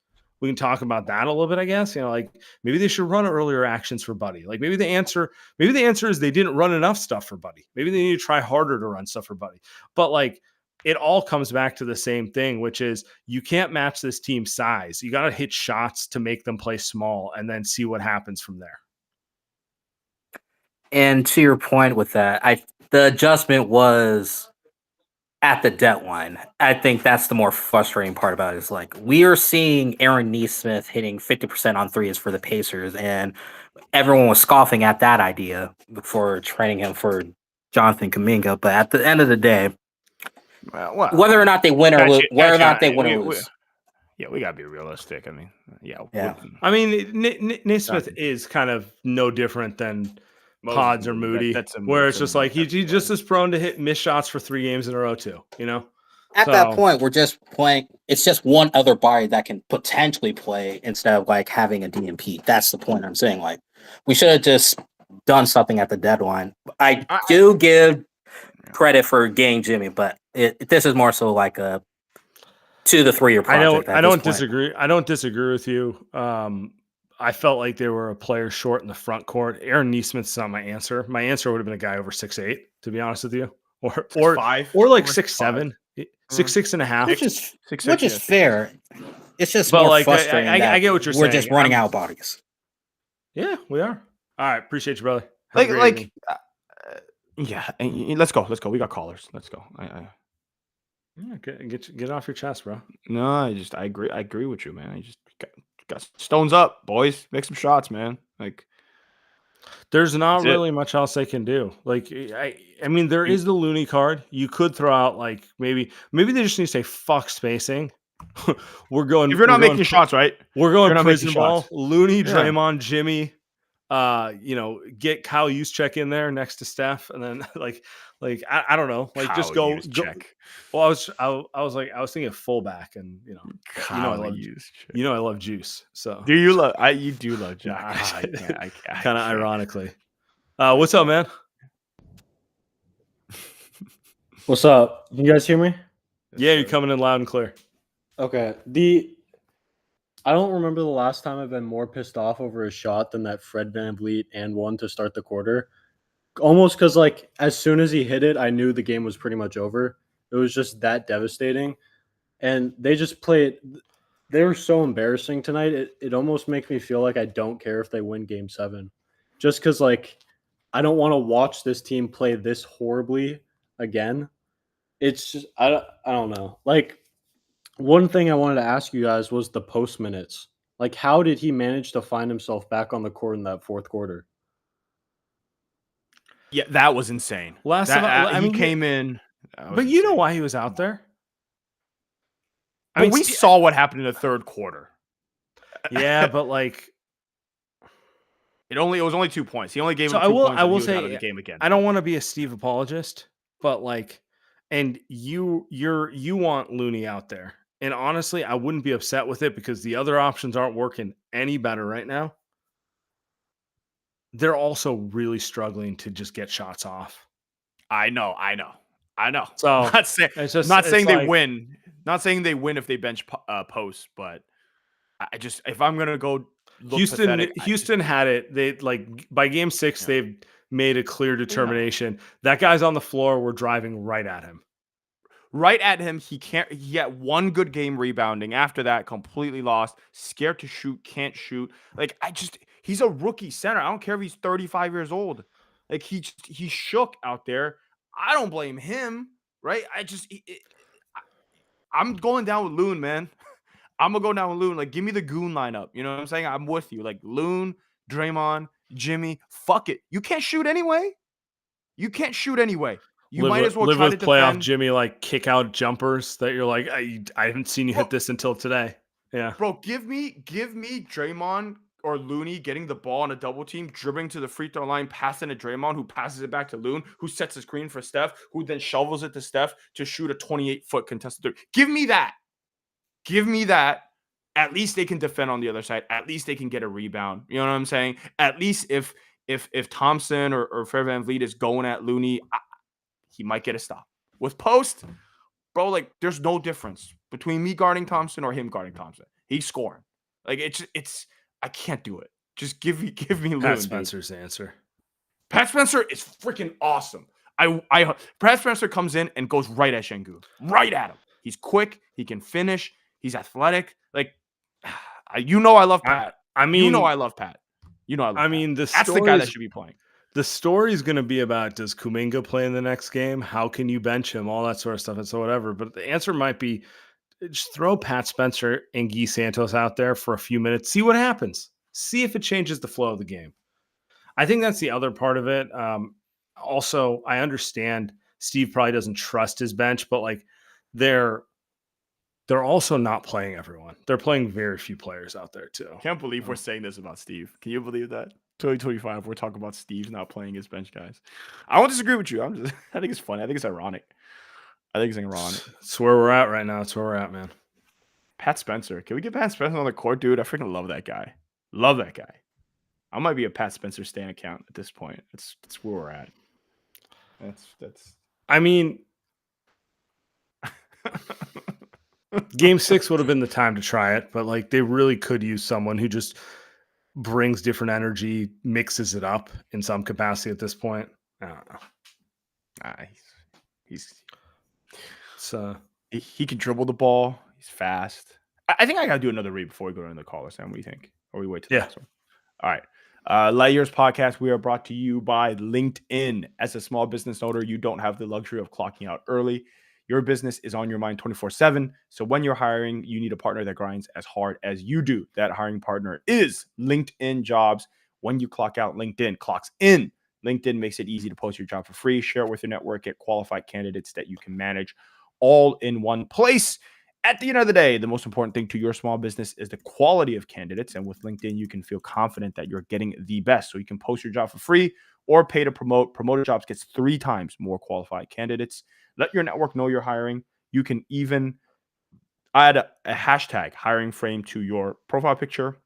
We can talk about that a little bit, I guess. Like maybe they should run earlier actions for Buddy. Like maybe the answer is they didn't run enough stuff for Buddy. Maybe they need to try harder to run stuff for Buddy. But like it all comes back to the same thing, which is you can't match this team's size. You got to hit shots to make them play small and then see what happens from there. And to your point with that, the adjustment was at the deadline. I think that's the more frustrating part about it. Is like we are seeing Aaron Nesmith hitting 50% on threes for the Pacers, and everyone was scoffing at that idea before trading him for Jonathan Kuminga. But at the end of the day, whether or not they win or lose, yeah, we gotta be realistic. I mean, I mean, Nesmith is kind of no different than Pods or Moody, where it's just like he's just as prone to miss shots for 3 games in a row too. At that point, we're just playing. It's just one other body that can potentially play instead of like having a DMP. That's the point I'm saying. Like we should have just done something at the deadline. I do give credit for getting Jimmy, but this is more so like a 2 to 3 year project. I don't disagree. I don't disagree with you. I felt like they were a player short in the front court. Aaron Neesmith's not my answer. My answer would have been a guy over 6'8", to be honest with you, or 6'5", like over 6'7", 6'5". 6'6" and a half. which is 6'6", which is yeah, 6'6". fair. It's just But more like, frustrating I that get what you're we're saying. just running out bodies. Yeah, we are. All right, appreciate you, brother. Have a great evening. Yeah. Let's go. We got callers. Let's go. Yeah, get it off your chest, bro. No, I agree with you, man. I just got stones up, boys. Make some shots, man. Like, There's not That's it. really much else they can do. Like, I mean, there is the Looney card. You could throw out like maybe they just need to say fuck spacing. We're going. if you're not we're making going, shots, right? we're going you're not prison making ball. shots. Looney, Yeah. Draymond, Jimmy. Get Kyle Juszczyk in there next to Steph, and then like I don't know, like just go. Check. Well, I was thinking of fullback, and I love juice. So Do you love? You do love Jack. Nah, I can't. kind of ironically. What's up, man? What's up? Can you guys hear me? Yeah, you're coming in loud and clear. Okay. I don't remember the last time I've been more pissed off over a shot than that Fred VanVleet and one to start the quarter. Almost because, like, as soon as he hit it, I knew the game was pretty much over. It was just that devastating. And they just played. They were so embarrassing tonight. It almost makes me feel like I don't care if they win Game 7. Just because, like, I don't want to watch this team play this horribly again. It's just, I don't know. Like, one thing I wanted to ask you guys was the post minutes. Like, how did he manage to find himself back on the court in that fourth quarter? Yeah, that was insane. He came in. But you know why he was out there? We saw what happened in the third quarter. Yeah, but like, it was only 2 points. He only gave so him 2 points. I will when he was say out of the game again. I don't want to be a Steve apologist, but like, and you want Looney out there, and honestly, I wouldn't be upset with it because the other options aren't working any better right now. They're also really struggling to just get shots off. I know. So not saying they win. Not saying they win if they bench post, but I just, if I'm gonna go look Houston had it. They like by game 6, they've made a clear determination. That guy's on the floor. We're driving right at him. He can't. He had one good game rebounding. After that, completely lost. Scared to shoot. Can't shoot. Like, he's a rookie center. I don't care if he's 35 years old. Like, he's shook out there. I don't blame him. Right. I'm going down with Loon, man. I'm gonna go down with Loon. Like, give me the goon lineup. You know what I'm saying? I'm with you. Like, Loon, Draymond, Jimmy. Fuck it. You can't shoot anyway. You might as well try to playoff defend. Jimmy, like kick out jumpers that you're like, I haven't seen you hit this until today. Yeah, bro. Give me Draymond or Looney getting the ball on a double team, dribbling to the free throw line, passing to Draymond, who passes it back to Loon, who sets a screen for Steph, who then shovels it to Steph to shoot a 28-foot contested three. Give me that. At least they can defend on the other side. At least they can get a rebound. You know what I'm saying? At least if Thompson or Fred VanVleet is going at Looney, he might get a stop. With post, bro, like, there's no difference between me guarding Thompson or him guarding Thompson. He's scoring. Like, it's I can't do it. Just give me Loon. Pat Spencer's answer. Pat Spencer is freaking awesome. Pat Spencer comes in and goes right at Şengün. Right at him. He's quick. He can finish. He's athletic. Like, I love Pat. I love Pat. That's the guy that should be playing. The story is going to be about, does Kuminga play in the next game? How can you bench him? All that sort of stuff and so whatever. But the answer might be just throw Pat Spencer and Guy Santos out there for a few minutes. See what happens. See if it changes the flow of the game. I think that's the other part of it. Also, I understand Steve probably doesn't trust his bench, but like they're also not playing everyone. They're playing very few players out there too. Can't believe we're saying this about Steve. Can you believe that? 2025, we're talking about Steve not playing his bench guys. I won't disagree with you. I think it's funny. I think it's ironic. It's where we're at right now. It's where we're at, man. Pat Spencer. Can we get Pat Spencer on the court, dude? I freaking love that guy. I might be a Pat Spencer stan account at this point. That's where we're at. That's. I mean, Game 6 would have been the time to try it, but like they really could use someone who just brings different energy, mixes it up in some capacity at this point. I don't know. He can dribble the ball. He's fast. I think I gotta do another read before we go to the caller, Sam. What do you think? Or we wait till the next one? All right. Light Years Podcast, we are brought to you by LinkedIn. As a small business owner, you don't have the luxury of clocking out early. Your business is on your mind 24/7. So when you're hiring, you need a partner that grinds as hard as you do. That hiring partner is LinkedIn Jobs. When you clock out, LinkedIn clocks in. LinkedIn makes it easy to post your job for free, share it with your network, get qualified candidates that you can manage all in one place. At the end of the day, the most important thing to your small business is the quality of candidates. And with LinkedIn, you can feel confident that you're getting the best. So you can post your job for free or pay to promote. Promoted Jobs gets 3 times more qualified candidates. Let your network know you're hiring. You can even add a hashtag hiring frame to your profile picture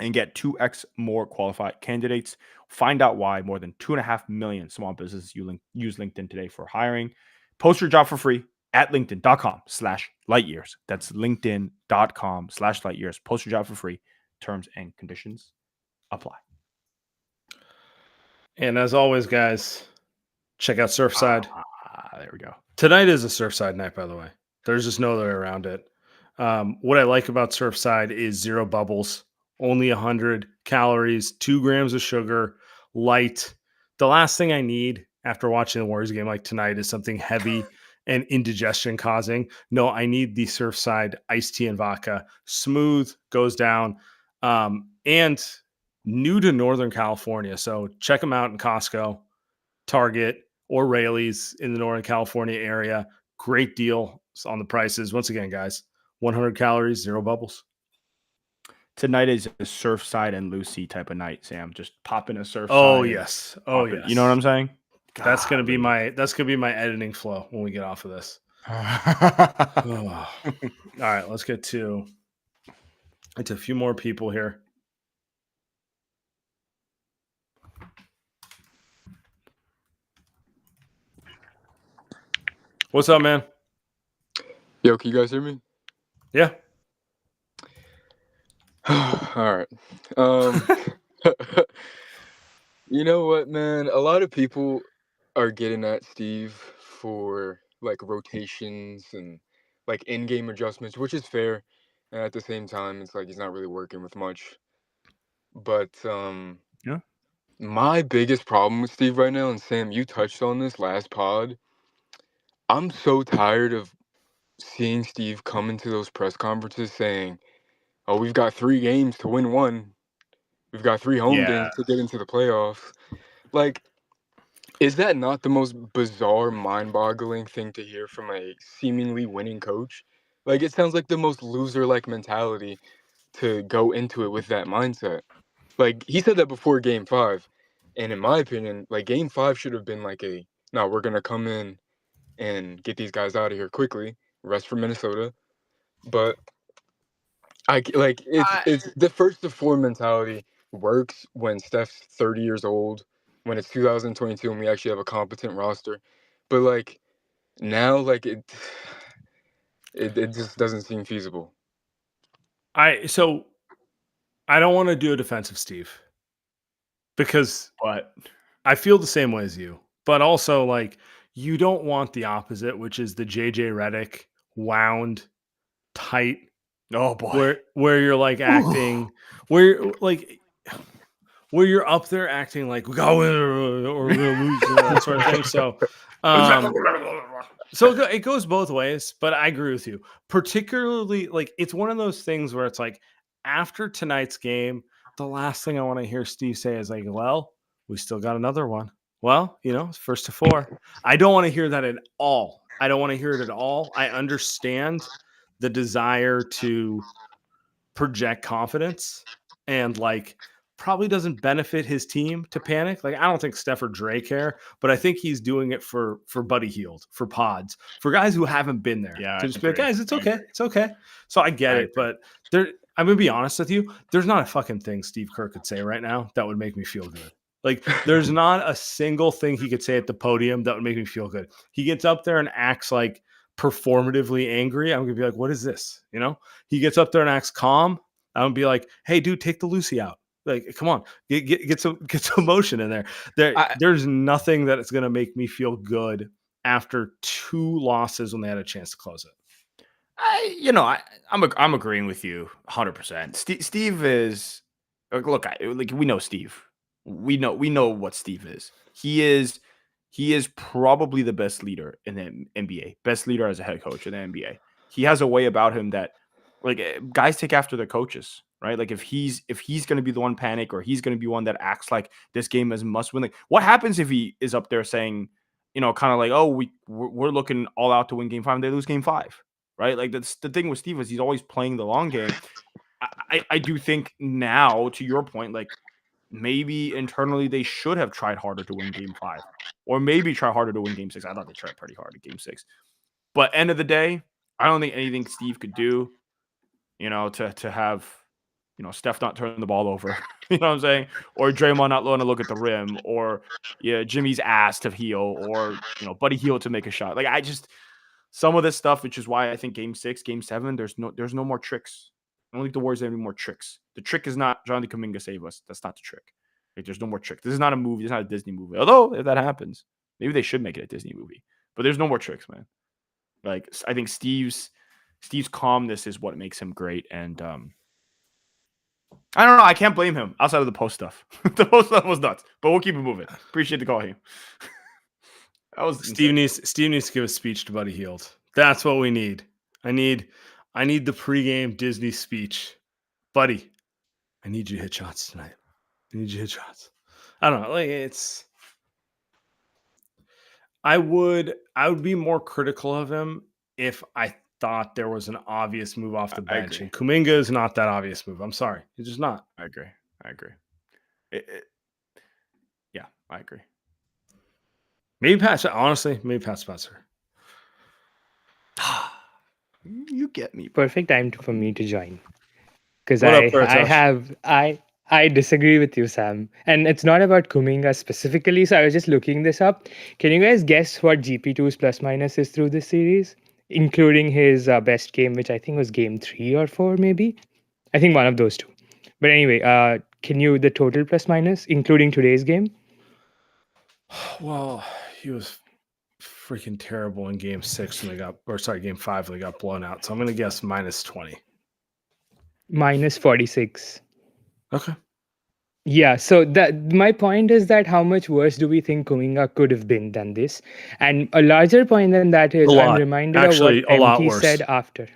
and get 2x more qualified candidates. Find out why more than 2.5 million small businesses use LinkedIn today for hiring. Post your job for free at linkedin.com/lightyears. That's linkedin.com/lightyears. Post your job for free. Terms and conditions apply. And as always, guys, check out Surfside. There we go. Tonight is a Surfside night, by the way. There's just no other way around it. What I like about Surfside is 0 bubbles, only 100 calories, 2 grams of sugar, light. The last thing I need after watching the Warriors game like tonight is something heavy and indigestion causing. No, I need the Surfside iced tea and vodka. Smooth, goes down, and new to Northern California. So check them out in Costco, Target, or Rayleigh's in the Northern California area. Great deal on the prices. Once again, guys, 100 calories, 0 bubbles. Tonight is a Surfside and Lucy type of night, Sam. Just pop in a Surfside. Oh yes. Oh yes. You know what I'm saying? That's gonna be my editing flow when we get off of this. All right, let's get to a few more people here. What's up, man? Yo, can you guys hear me? Yeah. All right. You know what, man? A lot of people are getting at Steve for like rotations and like in-game adjustments, which is fair. And at the same time, it's like he's not really working with much. But Yeah. my biggest problem with Steve right now, and Sam, you touched on this last pod. I'm so tired of seeing Steve come into those press conferences saying, "Oh, we've got 3 games to win 1. We've got 3 home games to get into the playoffs." Like, is that not the most bizarre, mind-boggling thing to hear from a seemingly winning coach? Like, it sounds like the most loser-like mentality to go into it with that mindset. Like, he said that before Game 5, and in my opinion, like, Game 5 should have been like "No, we're gonna come in and get these guys out of here quickly, rest for Minnesota." But it's the first to 4 mentality works when Steph's 30 years old, when it's 2022 and we actually have a competent roster. But like now, like it just doesn't seem feasible. I don't want to do a defensive Steve because I feel the same way as you, but also like you don't want the opposite, which is the JJ Redick wound tight. Oh boy. Where you're like acting where you're up there acting like we got win or we're gonna lose that sort of thing. So it goes both ways, but I agree with you. Particularly like it's one of those things where it's like after tonight's game, the last thing I want to hear Steve say is like, well, we still got another one. Well, it's first to 4. I don't want to hear that at all. I don't want to hear it at all. I understand the desire to project confidence and like probably doesn't benefit his team to panic. Like I don't think Steph or Dre care, but I think he's doing it for Buddy Hield, for pods, for guys who haven't been there. Yeah, to just be like, guys, it's okay. It's okay. So I get it, but I'm gonna be honest with you. There's not a fucking thing Steve Kerr could say right now that would make me feel good. Like there's not a single thing he could say at the podium that would make me feel good. He gets up there and acts like performatively angry. I'm gonna be like, what is this? He gets up there and acts calm. I'm gonna be like, hey, dude, take the Lucy out. Like, come on, get some motion in there. There's nothing that is going to make me feel good after 2 losses when they had a chance to close it. I'm agreeing with you 100%. Steve is look. We know Steve. We know what Steve is. He is probably the best leader in the NBA. Best leader as a head coach in the NBA. He has a way about him that guys take after their coaches, right? Like if he's going to be the one panic, or he's going to be one that acts like this game is must win. Like what happens if he is up there saying, kind of like, oh, we're looking all out to win game 5 and they lose game 5. Right? Like that's the thing with Steve is he's always playing the long game. I do think now, to your point, like maybe internally they should have tried harder to win game 5, or maybe try harder to win game 6. I thought they tried pretty hard at game 6. But end of the day, I don't think anything Steve could do, to have, Steph not turn the ball over, you know what I'm saying? Or Draymond not letting to look at the rim, or Jimmy's ass to heal, or, Buddy Hield to make a shot. Like some of this stuff, which is why I think game 6, game 7, there's no more tricks. I don't think the Warriors have any more tricks. The trick is not Jonathan Kuminga save us. That's not the trick. Like, there's no more trick. This is not a movie. It's not a Disney movie. Although if that happens, maybe they should make it a Disney movie. But there's no more tricks, man. Like I think Steve's calmness is what makes him great. And I don't know. I can't blame him outside of the post stuff. The post stuff was nuts. But we'll keep it moving. Appreciate the call, Hugh. Steve needs to give a speech to Buddy Hield. That's what we need. I need the pregame Disney speech. Buddy, I need you to hit shots tonight. I need you to hit shots. I don't know. Like I would be more critical of him if I thought there was an obvious move off the bench. And Kuminga is not that obvious move. I'm sorry. It's just not. I agree. Yeah, I agree. Maybe Pat Spencer. You get me. Perfect time for me to join. Because I disagree with you, Sam. And it's not about Kuminga specifically. So I was just looking this up. Can you guys guess what GP2's plus minus is through this series? Including his best game, which I think was game 3 or 4, maybe. I think one of those 2. But anyway, the total plus minus, including today's game? Well, he was freaking terrible in game 6 when game 5 when they got blown out. So I'm going to guess minus 20. Minus 46. Okay. Yeah, so my point is that how much worse do we think Kuminga could have been than this? And a larger point than that is I'm reminded of what MT said after.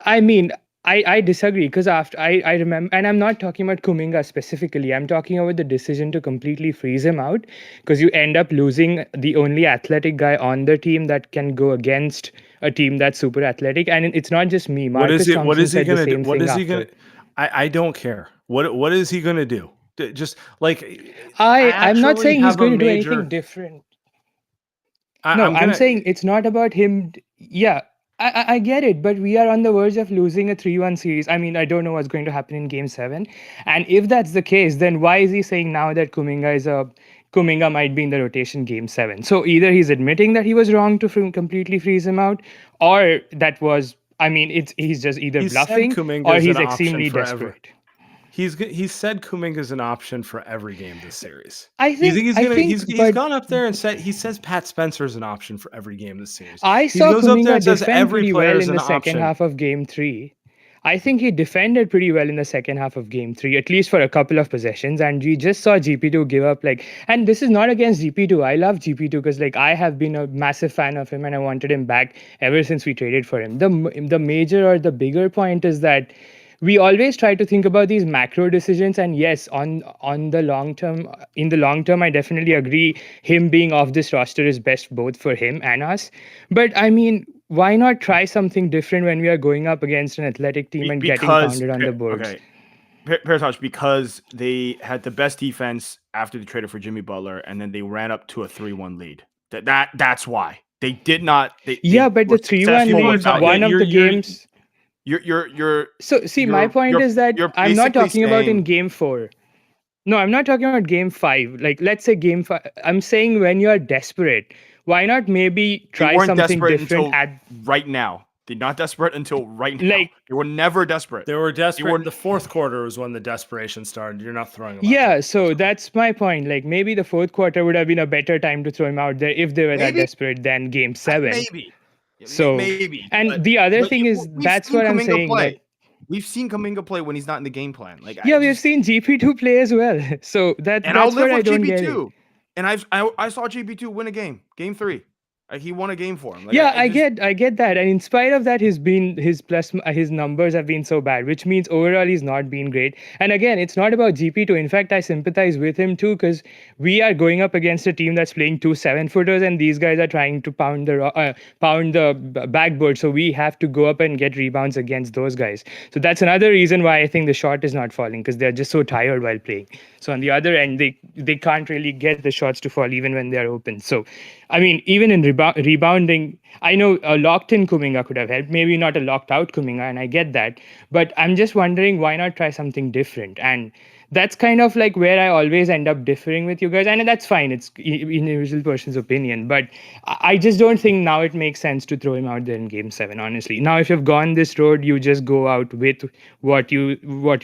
I mean, I disagree because after I remember, and I'm not talking about Kuminga specifically. I'm talking about the decision to completely freeze him out because you end up losing the only athletic guy on the team that can go against a team that's super athletic. And it's not just me. What is he going to do? What is he going to? I don't care. What is he going to do? Just like I'm not saying he's going to do anything different. I'm saying it's not about him. Yeah. I get it, but we are on the verge of losing a 3-1 series. I mean, I don't know what's going to happen in game 7. And if that's the case, then why is he saying now that Kuminga might be in the rotation game 7? So either he's admitting that he was wrong to completely freeze him out, or that was, he's just either bluffing or he's extremely desperate. He's said Kuminga's an option for every game this series. I think he's gone up there and says Pat Spencer's an option for every game this series. I saw Kuminga defend pretty well in the second half of game 3. I think he defended pretty well in the second half of game 3, at least for a couple of possessions. And we just saw GP2 give up and this is not against GP2. I love GP2 because I have been a massive fan of him and I wanted him back ever since we traded for him. The major or the bigger point is that we always try to think about these macro decisions, and yes, in the long term, I definitely agree him being off this roster is best both for him and us. But I mean, why not try something different when we are going up against an athletic team and getting pounded on the boards? Okay. Paratosh, because they had the best defense after they traded for Jimmy Butler, and then they ran up to a 3-1 lead. That's why. They did not. But the 3-1 lead, one of the games. So see, my point is that I'm not talking about in game 4. No, I'm not talking about game 5. Let's say game 5. I'm saying when you are desperate, why not maybe try something different right now? They're not desperate until right now. Like, they were never desperate. They were desperate. were- The fourth quarter was when the desperation started. You're not throwing him out yeah, there. so that's my point. Like, maybe the fourth quarter would have been a better time to throw him out there if they were that Maybe. desperate than game 7. Maybe. So, maybe. and the other but thing is, we've that's seen what I'm Kuminga saying. play. That, We've seen Kuminga play when he's not in the game plan. Like, yeah, we've seen GP2 play as well. So that's I'll live where I with don't get it. GP2. And I saw GP2 win a game 3. He won a game for him. Like, Yeah, I get that, and in spite of that, his numbers have been so bad, which means overall he's not been great. And again, it's not about GP2. In fact, I sympathize with him too, because we are going up against a team that's playing 2 7-footers, and these guys are trying to pound the backboard. So we have to go up and get rebounds against those guys. So that's another reason why I think the shot is not falling, because they're just so tired while playing. So on the other end, they can't really get the shots to fall even when they're open. So, I mean, even in rebounding, I know a locked-in Kuminga could have helped, maybe not a locked-out Kuminga, and I get that. But I'm just wondering, why not try something different? And that's kind of like where I always end up differing with you guys. And that's fine. It's individual person's opinion. But I just don't think now it makes sense to throw him out there in game 7, honestly. Now, if you've gone this road, you just go out with what you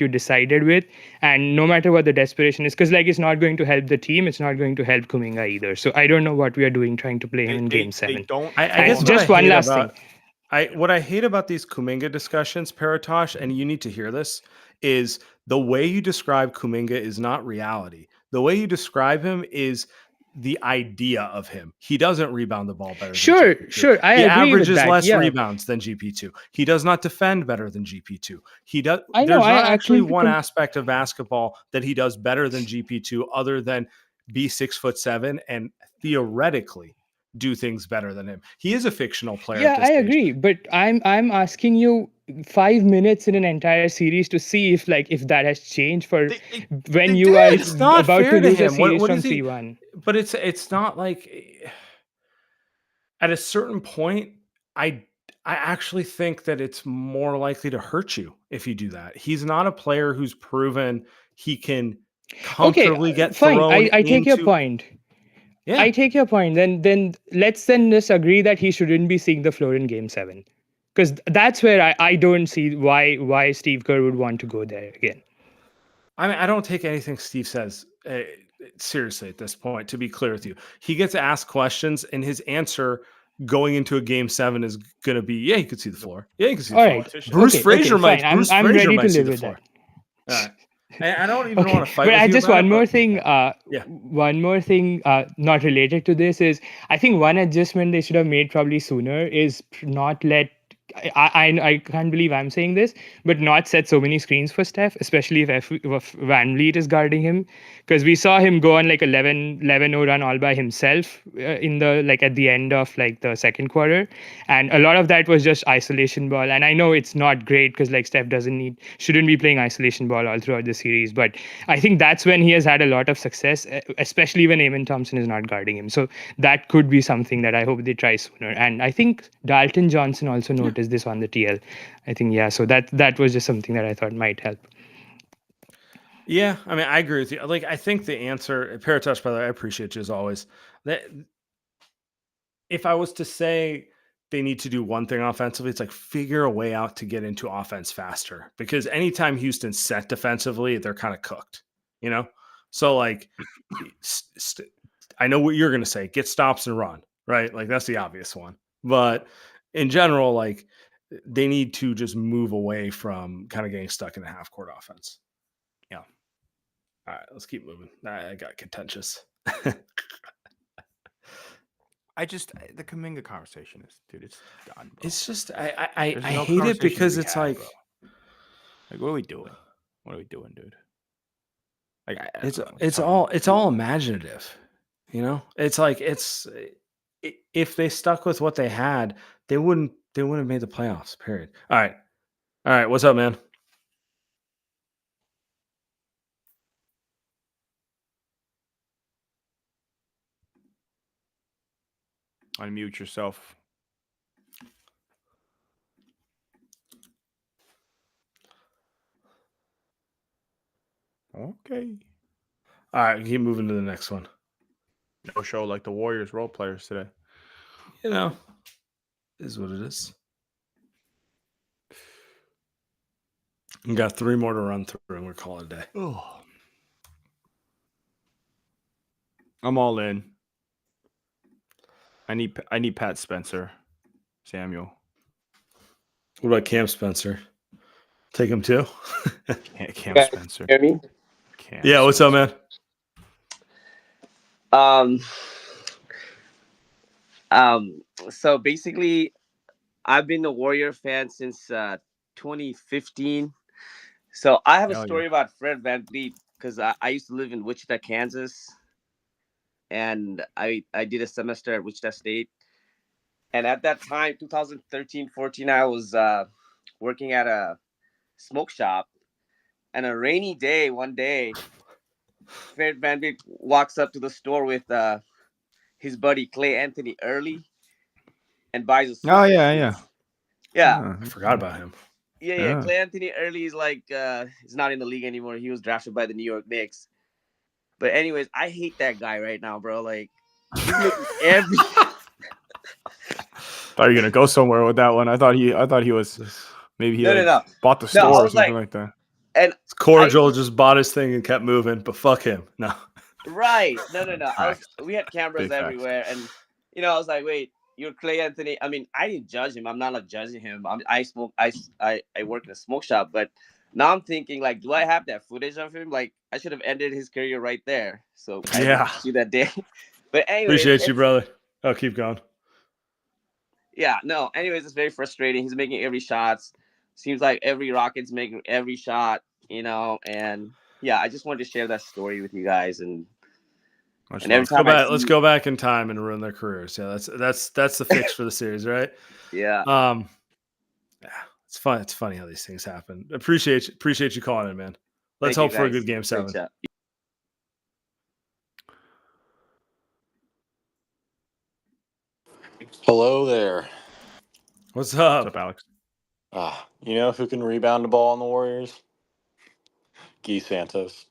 decided with. And no matter what the desperation is, because like it's not going to help the team, it's not going to help Kuminga either. So I don't know what we are doing trying to play him in game 7. They don't. I guess just one last thing. What I hate about these Kuminga discussions, Paratosh, and you need to hear this, is the way you describe Kuminga is not reality. The way you describe him is the idea of him. He doesn't rebound the ball better. Sure. I he agree averages with that. less Yeah. rebounds than GP2. He does not defend better than GP2. He does. I know, There's I not actually actually one think- aspect of basketball that he does better than GP2, other than be 6'7" and theoretically do things better than him. He is a fictional player. Yeah, at this I stage. agree, but I'm asking you 5 minutes in an entire series to see if that has changed for when they you did. are It's not about fair to to lose a him. What series from is he- 3-1. But it's not like at a certain point, I actually think that it's more likely to hurt you if you do that. He's not a player who's proven he can comfortably get fine. thrown I take your into- point. Yeah. I take your point. Then let's just agree that he shouldn't be seeing the floor in game 7. Because that's where I don't see why Steve Kerr would want to go there again. I mean, I don't take anything Steve says seriously at this point, to be clear with you. He gets asked questions, and his answer going into a game 7 is going to be, yeah, you could see the floor. Yeah, you can see the All floor. right. Bruce Okay, Frazier might. fine. Bruce I'm Frazier ready might to see live the with floor. that. All right. I don't even Okay, want to fight but with I you just about one it, more but- thing. Yeah. One more thing, not related to this, is I think one adjustment they should have made probably sooner is not let. I can't believe I'm saying this, but not set so many screens for Steph, especially if Van Vliet is guarding him, because we saw him go on like 11-0 run all by himself in the at the end of the second quarter, and a lot of that was just isolation ball. And I know it's not great because Steph shouldn't be playing isolation ball all throughout the series, but I think that's when he has had a lot of success, especially when Eamon Thompson is not guarding him. So that could be something that I hope they try sooner. And I think Dalton Johnson also noticed this on the TL. I think, yeah, so that was just something that I thought might help. Yeah, I mean, I agree with you. I think the answer, Paratosh, by the way, I appreciate you as always. That if I was to say they need to do one thing offensively, it's figure a way out to get into offense faster. Because anytime Houston's set defensively, they're kind of cooked, So I know what you're going to say: get stops and run, right? That's the obvious one. But in general, they need to just move away from kind of getting stuck in a half court offense. Yeah. All right, let's keep moving. I got contentious. The Kuminga conversation is, dude, it's done. Bro. It's just I There's no hate it conversation because to be it's had, bro. What are we doing? What are we doing, dude? it's all imaginative, It's if they stuck with what they had, they wouldn't have made the playoffs. Period. All right. What's up, man? Unmute yourself. Okay. All right, keep moving to the next one. No show like the Warriors role players today. Is what it is. We got 3 more to run through, and we're calling it a day. Oh. I'm all in. I need Pat Spencer, Samuel. What about Cam Spencer? Take him too. Cam Spencer. Hear me? Yeah, what's up, man? So basically, I've been a Warrior fan since 2015. So I have a story about Fred VanVleet because I used to live in Wichita, Kansas, and I did a semester at Wichita State. And at that time, 2013-14, I was working at a smoke shop, and a rainy day, one day, Fred VanVleet walks up to the store with his buddy Clay Anthony Early and buys a suit. Oh yeah. I forgot about him. Yeah. Clay Anthony Early is like he's not in the league anymore. He was drafted by the New York Knicks. But anyways, I hate that guy right now, bro. Like he's making every. Thought you were gonna go somewhere with that one. I thought he was maybe he bought the store or something like that. And Cordial just bought his thing and kept moving, but fuck him. No. Right. No. We had cameras everywhere, and I was like, wait, you're Clay Anthony. I mean, I didn't judge him. I'm not like judging him. I work in a smoke shop, but now I'm thinking like, do I have that footage of him? Like, I should have ended his career right there. So I didn't see that day. But anyway, appreciate you, brother. Oh, keep going. Yeah, no. Anyways, it's very frustrating. He's making every shot. Seems like every Rocket's making every shot, and yeah, I just wanted to share that story with you guys. And every time let's go back in time and ruin their careers. Yeah, that's the fix for the series, right? Yeah. Yeah, it's fun. It's funny how these things happen. Appreciate you calling in, man. Let's hope for a good game 7. Hello there. What's up? What's up, Alex? You know who can rebound the ball on the Warriors? Guy Santos,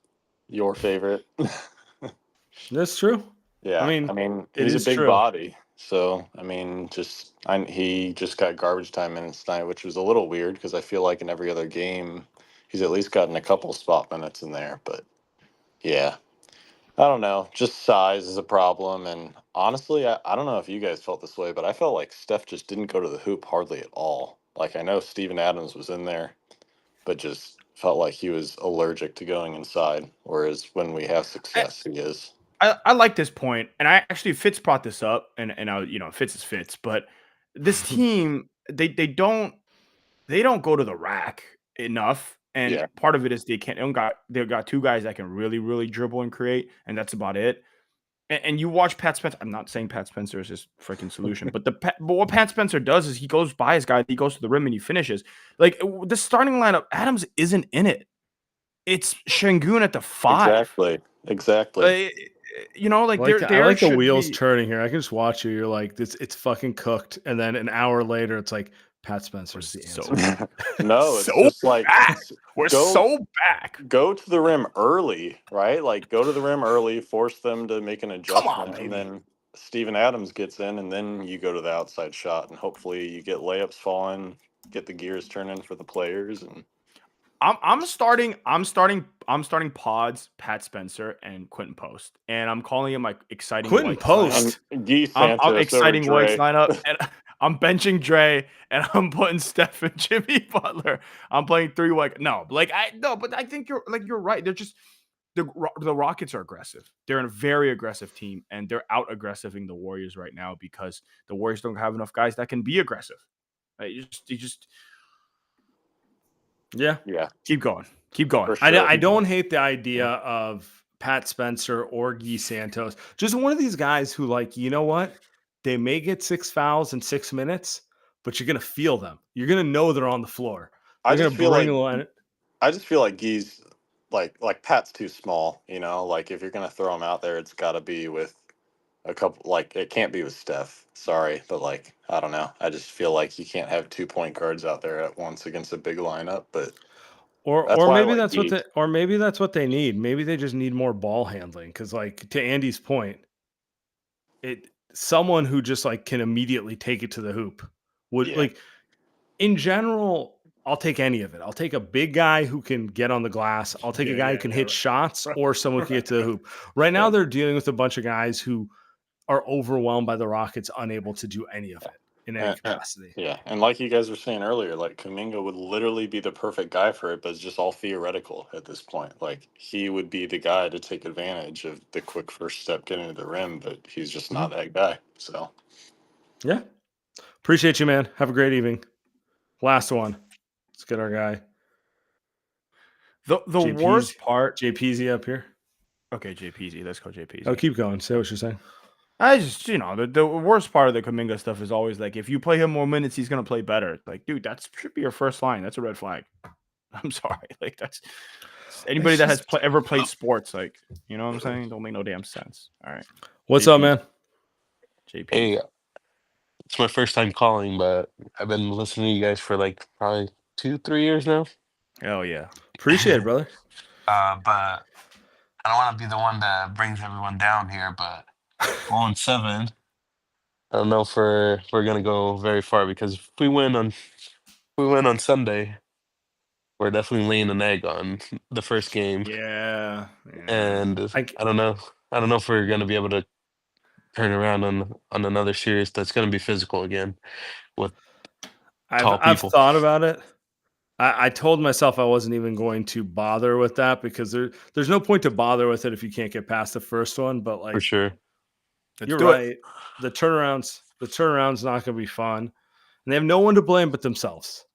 your favorite. That's true. Yeah, I mean he's a big body, so I mean, he just got garbage time minutes tonight, which was a little weird because I feel like in every other game he's at least gotten a couple spot minutes in there. But yeah, I don't know. Just size is a problem, and honestly, I don't know if you guys felt this way, but I felt like Steph just didn't go to the hoop hardly at all. Like I know Steven Adams was in there, but just felt like he was allergic to going inside. Whereas when we have success, he is. I like this point, and I actually Fitz brought this up, and I Fitz is Fitz, but this team they don't go to the rack enough, and part of it is they've got 2 guys that can really dribble and create, and that's about it. And you watch Pat Spencer. I'm not saying Pat Spencer is his freaking solution, but what Pat Spencer does is he goes by his guy, he goes to the rim and he finishes. Like the starting lineup, Adams isn't in it. It's Şengün at the 5. Exactly. I like the wheels turning here. I can just watch you. You're like, it's fucking cooked, and then an hour later, it's like Pat Spencer's the answer. No, it's just like we're so back. Go to the rim early, right? Like go to the rim early, force them to make an adjustment, and then Steven Adams gets in, and then you go to the outside shot, and hopefully you get layups falling, get the gears turning for the players, and. I'm starting Pods, Pat Spencer, and Quentin Post, and I'm calling him like exciting. Quentin Post, I'm exciting White's lineup, and I'm benching Dre, and I'm putting Steph and Jimmy Butler. I'm playing 3 White. But I think you're right. They're just the Rockets are aggressive. They're a very aggressive team, and they're out aggressiving the Warriors right now because the Warriors don't have enough guys that can be aggressive. Right? You just. Yeah. Keep going. Sure. I don't hate the idea of Pat Spencer or Guy Santos. Just one of these guys who, like, you know what? They may get 6 fouls in 6 minutes, but you're gonna feel them. You're gonna know they're on the floor. I just feel like Guy's like Pat's too small. Like if you're gonna throw him out there, it's got to be with a couple. Like it can't be with Steph. Sorry, but like I don't know. I just feel like you can't have 2 point guards out there at once against a big lineup. But or maybe that's what they need. Maybe they just need more ball handling. Because like to Andy's point, someone who just like can immediately take it to the hoop would like in general. I'll take any of it. I'll take a big guy who can get on the glass. I'll take a guy who can hit shots or someone who can get to the hoop. Right now, they're dealing with a bunch of guys who are overwhelmed by the Rockets, unable to do any of it in any capacity. Yeah, and like you guys were saying earlier, like Kuminga would literally be the perfect guy for it, but it's just all theoretical at this point. Like he would be the guy to take advantage of the quick first step getting to the rim, but he's just not that guy. So, yeah, appreciate you, man. Have a great evening. Last one. Let's get our guy. The worst part. JPZ up here. Okay, JPZ. Let's go JPZ. Oh, keep going. Say what you're saying. I just, the worst part of the Kuminga stuff is always like, if you play him more minutes, he's going to play better. Like, dude, that should be your first line. That's a red flag. I'm sorry. Like, that's anybody that has ever played sports. Like, you know what I'm saying? Don't make no damn sense. All right. What's up, man? JP. Hey, it's my first time calling, but I've been listening to you guys for like probably 2-3 years now. Hell yeah. Appreciate it, brother. But I don't want to be the one that brings everyone down here, but 0-7. I don't know if we're gonna go very far, because if we win on Sunday, we're definitely laying an egg on the first game. Yeah. And I don't know. I don't know if we're gonna be able to turn around on another series that's gonna be physical again with tall people. I've thought about it. I told myself I wasn't even going to bother with that, because there's no point to bother with it if you can't get past the first one. But like, for sure, you're right. The turnaround's not going to be fun, and they have no one to blame but themselves.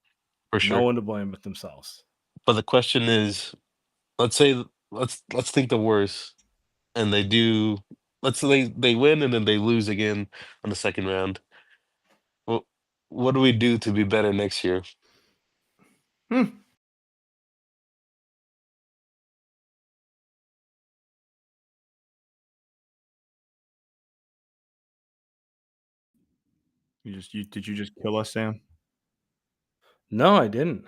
For sure, no one to blame but themselves. But the question is, let's think the worst, and they do. Let's say they win and then they lose again on the second round. Well, what do we do to be better next year? Did you just kill us, Sam? No, I didn't.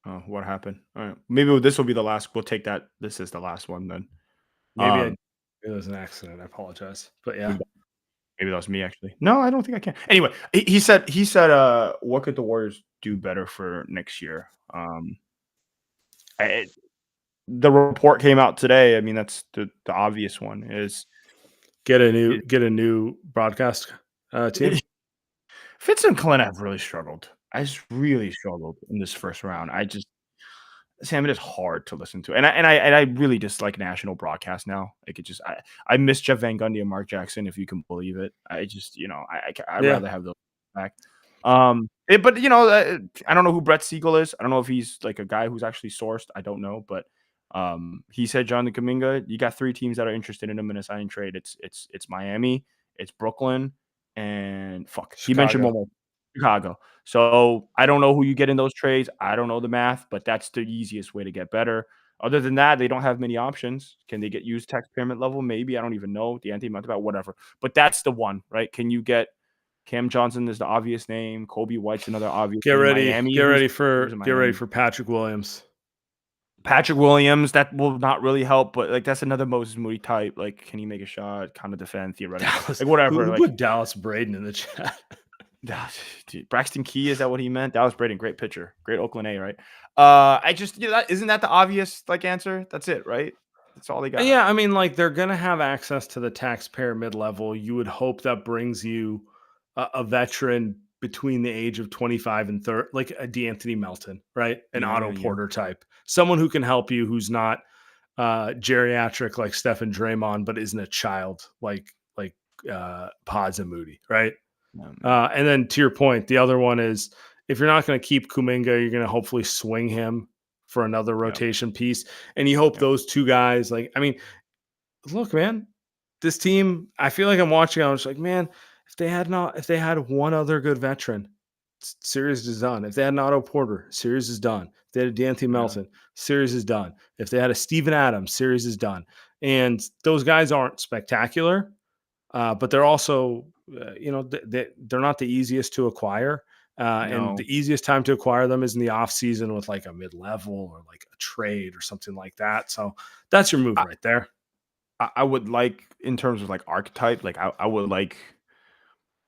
Oh, what happened? All right. Maybe this will be the last. We'll take that. This is the last one then. Maybe it was an accident. I apologize. But yeah. Maybe that was me, actually. No, I don't think I can. Anyway, he said, what could the Warriors do better for next year? The report came out today. I mean, that's the obvious one is get a new broadcast team. Fitz and Clint have really struggled. I just really struggled in this first round. Sam, it is hard to listen to, and I really dislike national broadcast now. Like, it just, I miss Jeff Van Gundy and Mark Jackson, if you can believe it. I just, I'd rather have those back. But I don't know who Brett Siegel is. I don't know if he's like a guy who's actually sourced. I don't know, but he said Jonathan Kuminga. You got 3 teams that are interested in him in a signing trade. It's Miami, it's Brooklyn, and Chicago. He mentioned one more. Chicago. So I don't know who you get in those trades. I don't know the math, but that's the easiest way to get better. Other than that, they don't have many options. Can they get used tax payment level? Maybe. I don't even know. De'Anthony Montefiore, whatever. But that's the one, right? Can you get Cam Johnson is the obvious name. Kobe White's another obvious name. Get ready for Patrick Williams. Patrick Williams, that will not really help, but like that's another Moses Moody type. Like, can he make a shot? Kind of defend theoretically. Like, whatever. Who put Dallas Braden in the chat? Dude, Braxton Key, is that what he meant? Dallas Braden, great pitcher, great Oakland A, right? Isn't that the obvious answer? That's it, right? That's all they got. Yeah, I mean, like, they're gonna have access to the taxpayer mid-level. You would hope that brings you a veteran between the age of 25 and 30, like a D'Anthony Melton, right? An Otto Porter type, someone who can help you, who's not geriatric like Stephen Draymond, but isn't a child like Pods and Moody, right? And then to your point, the other one is, if you're not going to keep Kuminga, you're going to hopefully swing him for another rotation piece. And you hope those 2 guys, like, I mean, look, man, this team, I feel like I'm watching, I'm just like, man, if they had one other good veteran, series is done. If they had an Otto Porter, series is done. If they had a D'Anthony Melton, series is done. If they had a Steven Adams, series is done. And those guys aren't spectacular, but they're also, they're not the easiest to acquire. And the easiest time to acquire them is in the off season with like a mid-level or like a trade or something like that. So that's your move right there. I would like, in terms of like archetype, like I would like,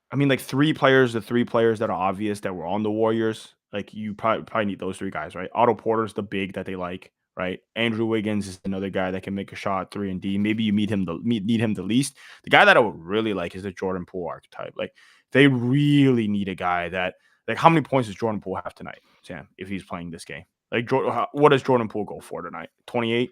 I mean, like 3 players, the 3 players that are obvious that were on the Warriors, Like you probably need those 3 guys, right? Otto Porter's the big that they like, right? Andrew Wiggins is another guy that can make a shot 3 and D. Maybe you need him the least. The guy that I would really like is the Jordan Poole archetype. Like they really need a guy that like how many points does Jordan Poole have tonight, Sam, if he's playing this game? Like what does Jordan Poole go for tonight? 28?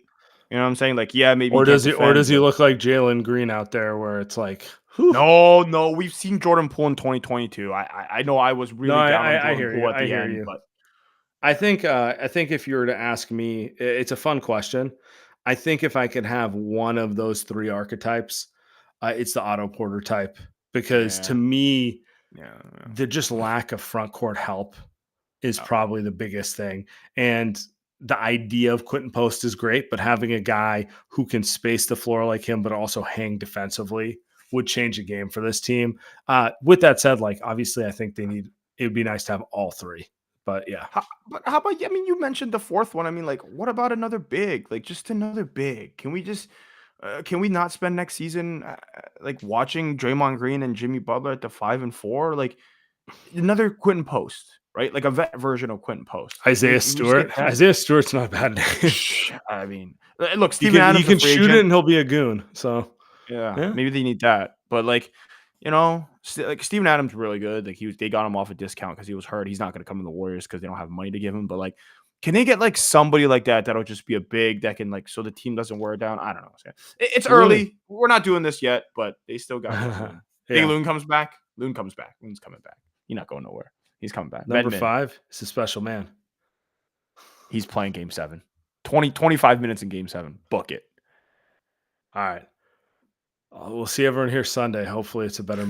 You know what I'm saying? Like, yeah, maybe or does he look like Jalen Green out there where it's like whew. No, we've seen Jordan Poole in 2022. I know I was really down on Jordan Poole at the end, but I think if you were to ask me, it's a fun question. I think if I could have one of those 3 archetypes, it's the Otto Porter type because to me, the just lack of front court help is probably the biggest thing. And the idea of Quentin Post is great, but having a guy who can space the floor like him, but also hang defensively would change the game for this team. With that said, like obviously I think it would be nice to have all 3. But yeah. How about, I mean, you mentioned the 4th one. I mean, like, what about another big? Like, just another big. Can we not spend next season like watching Draymond Green and Jimmy Butler at the 5 and 4? Like another Quentin Post, right? Like a vet version of Quentin Post. Isaiah Stewart. Isaiah Stewart's not a bad name. I mean, look, Steven Adams. He can shoot it and he'll be a goon. So yeah, maybe they need that. But like, you know, like Steven Adams really good. Like they got him off a discount because he was hurt. He's not going to come in the Warriors because they don't have money to give him. But like, can they get like somebody like that that'll just be a big that can like so the team doesn't wear it down? I don't know. It's early. We're not doing this yet, but they still got Big Loon comes back. Loon comes back. Loon's coming back. He's not going nowhere. He's coming back. Number 5 is a special man. He's playing game 7. 25 minutes in game 7. Book it. All right. We'll see everyone here Sunday. Hopefully it's a better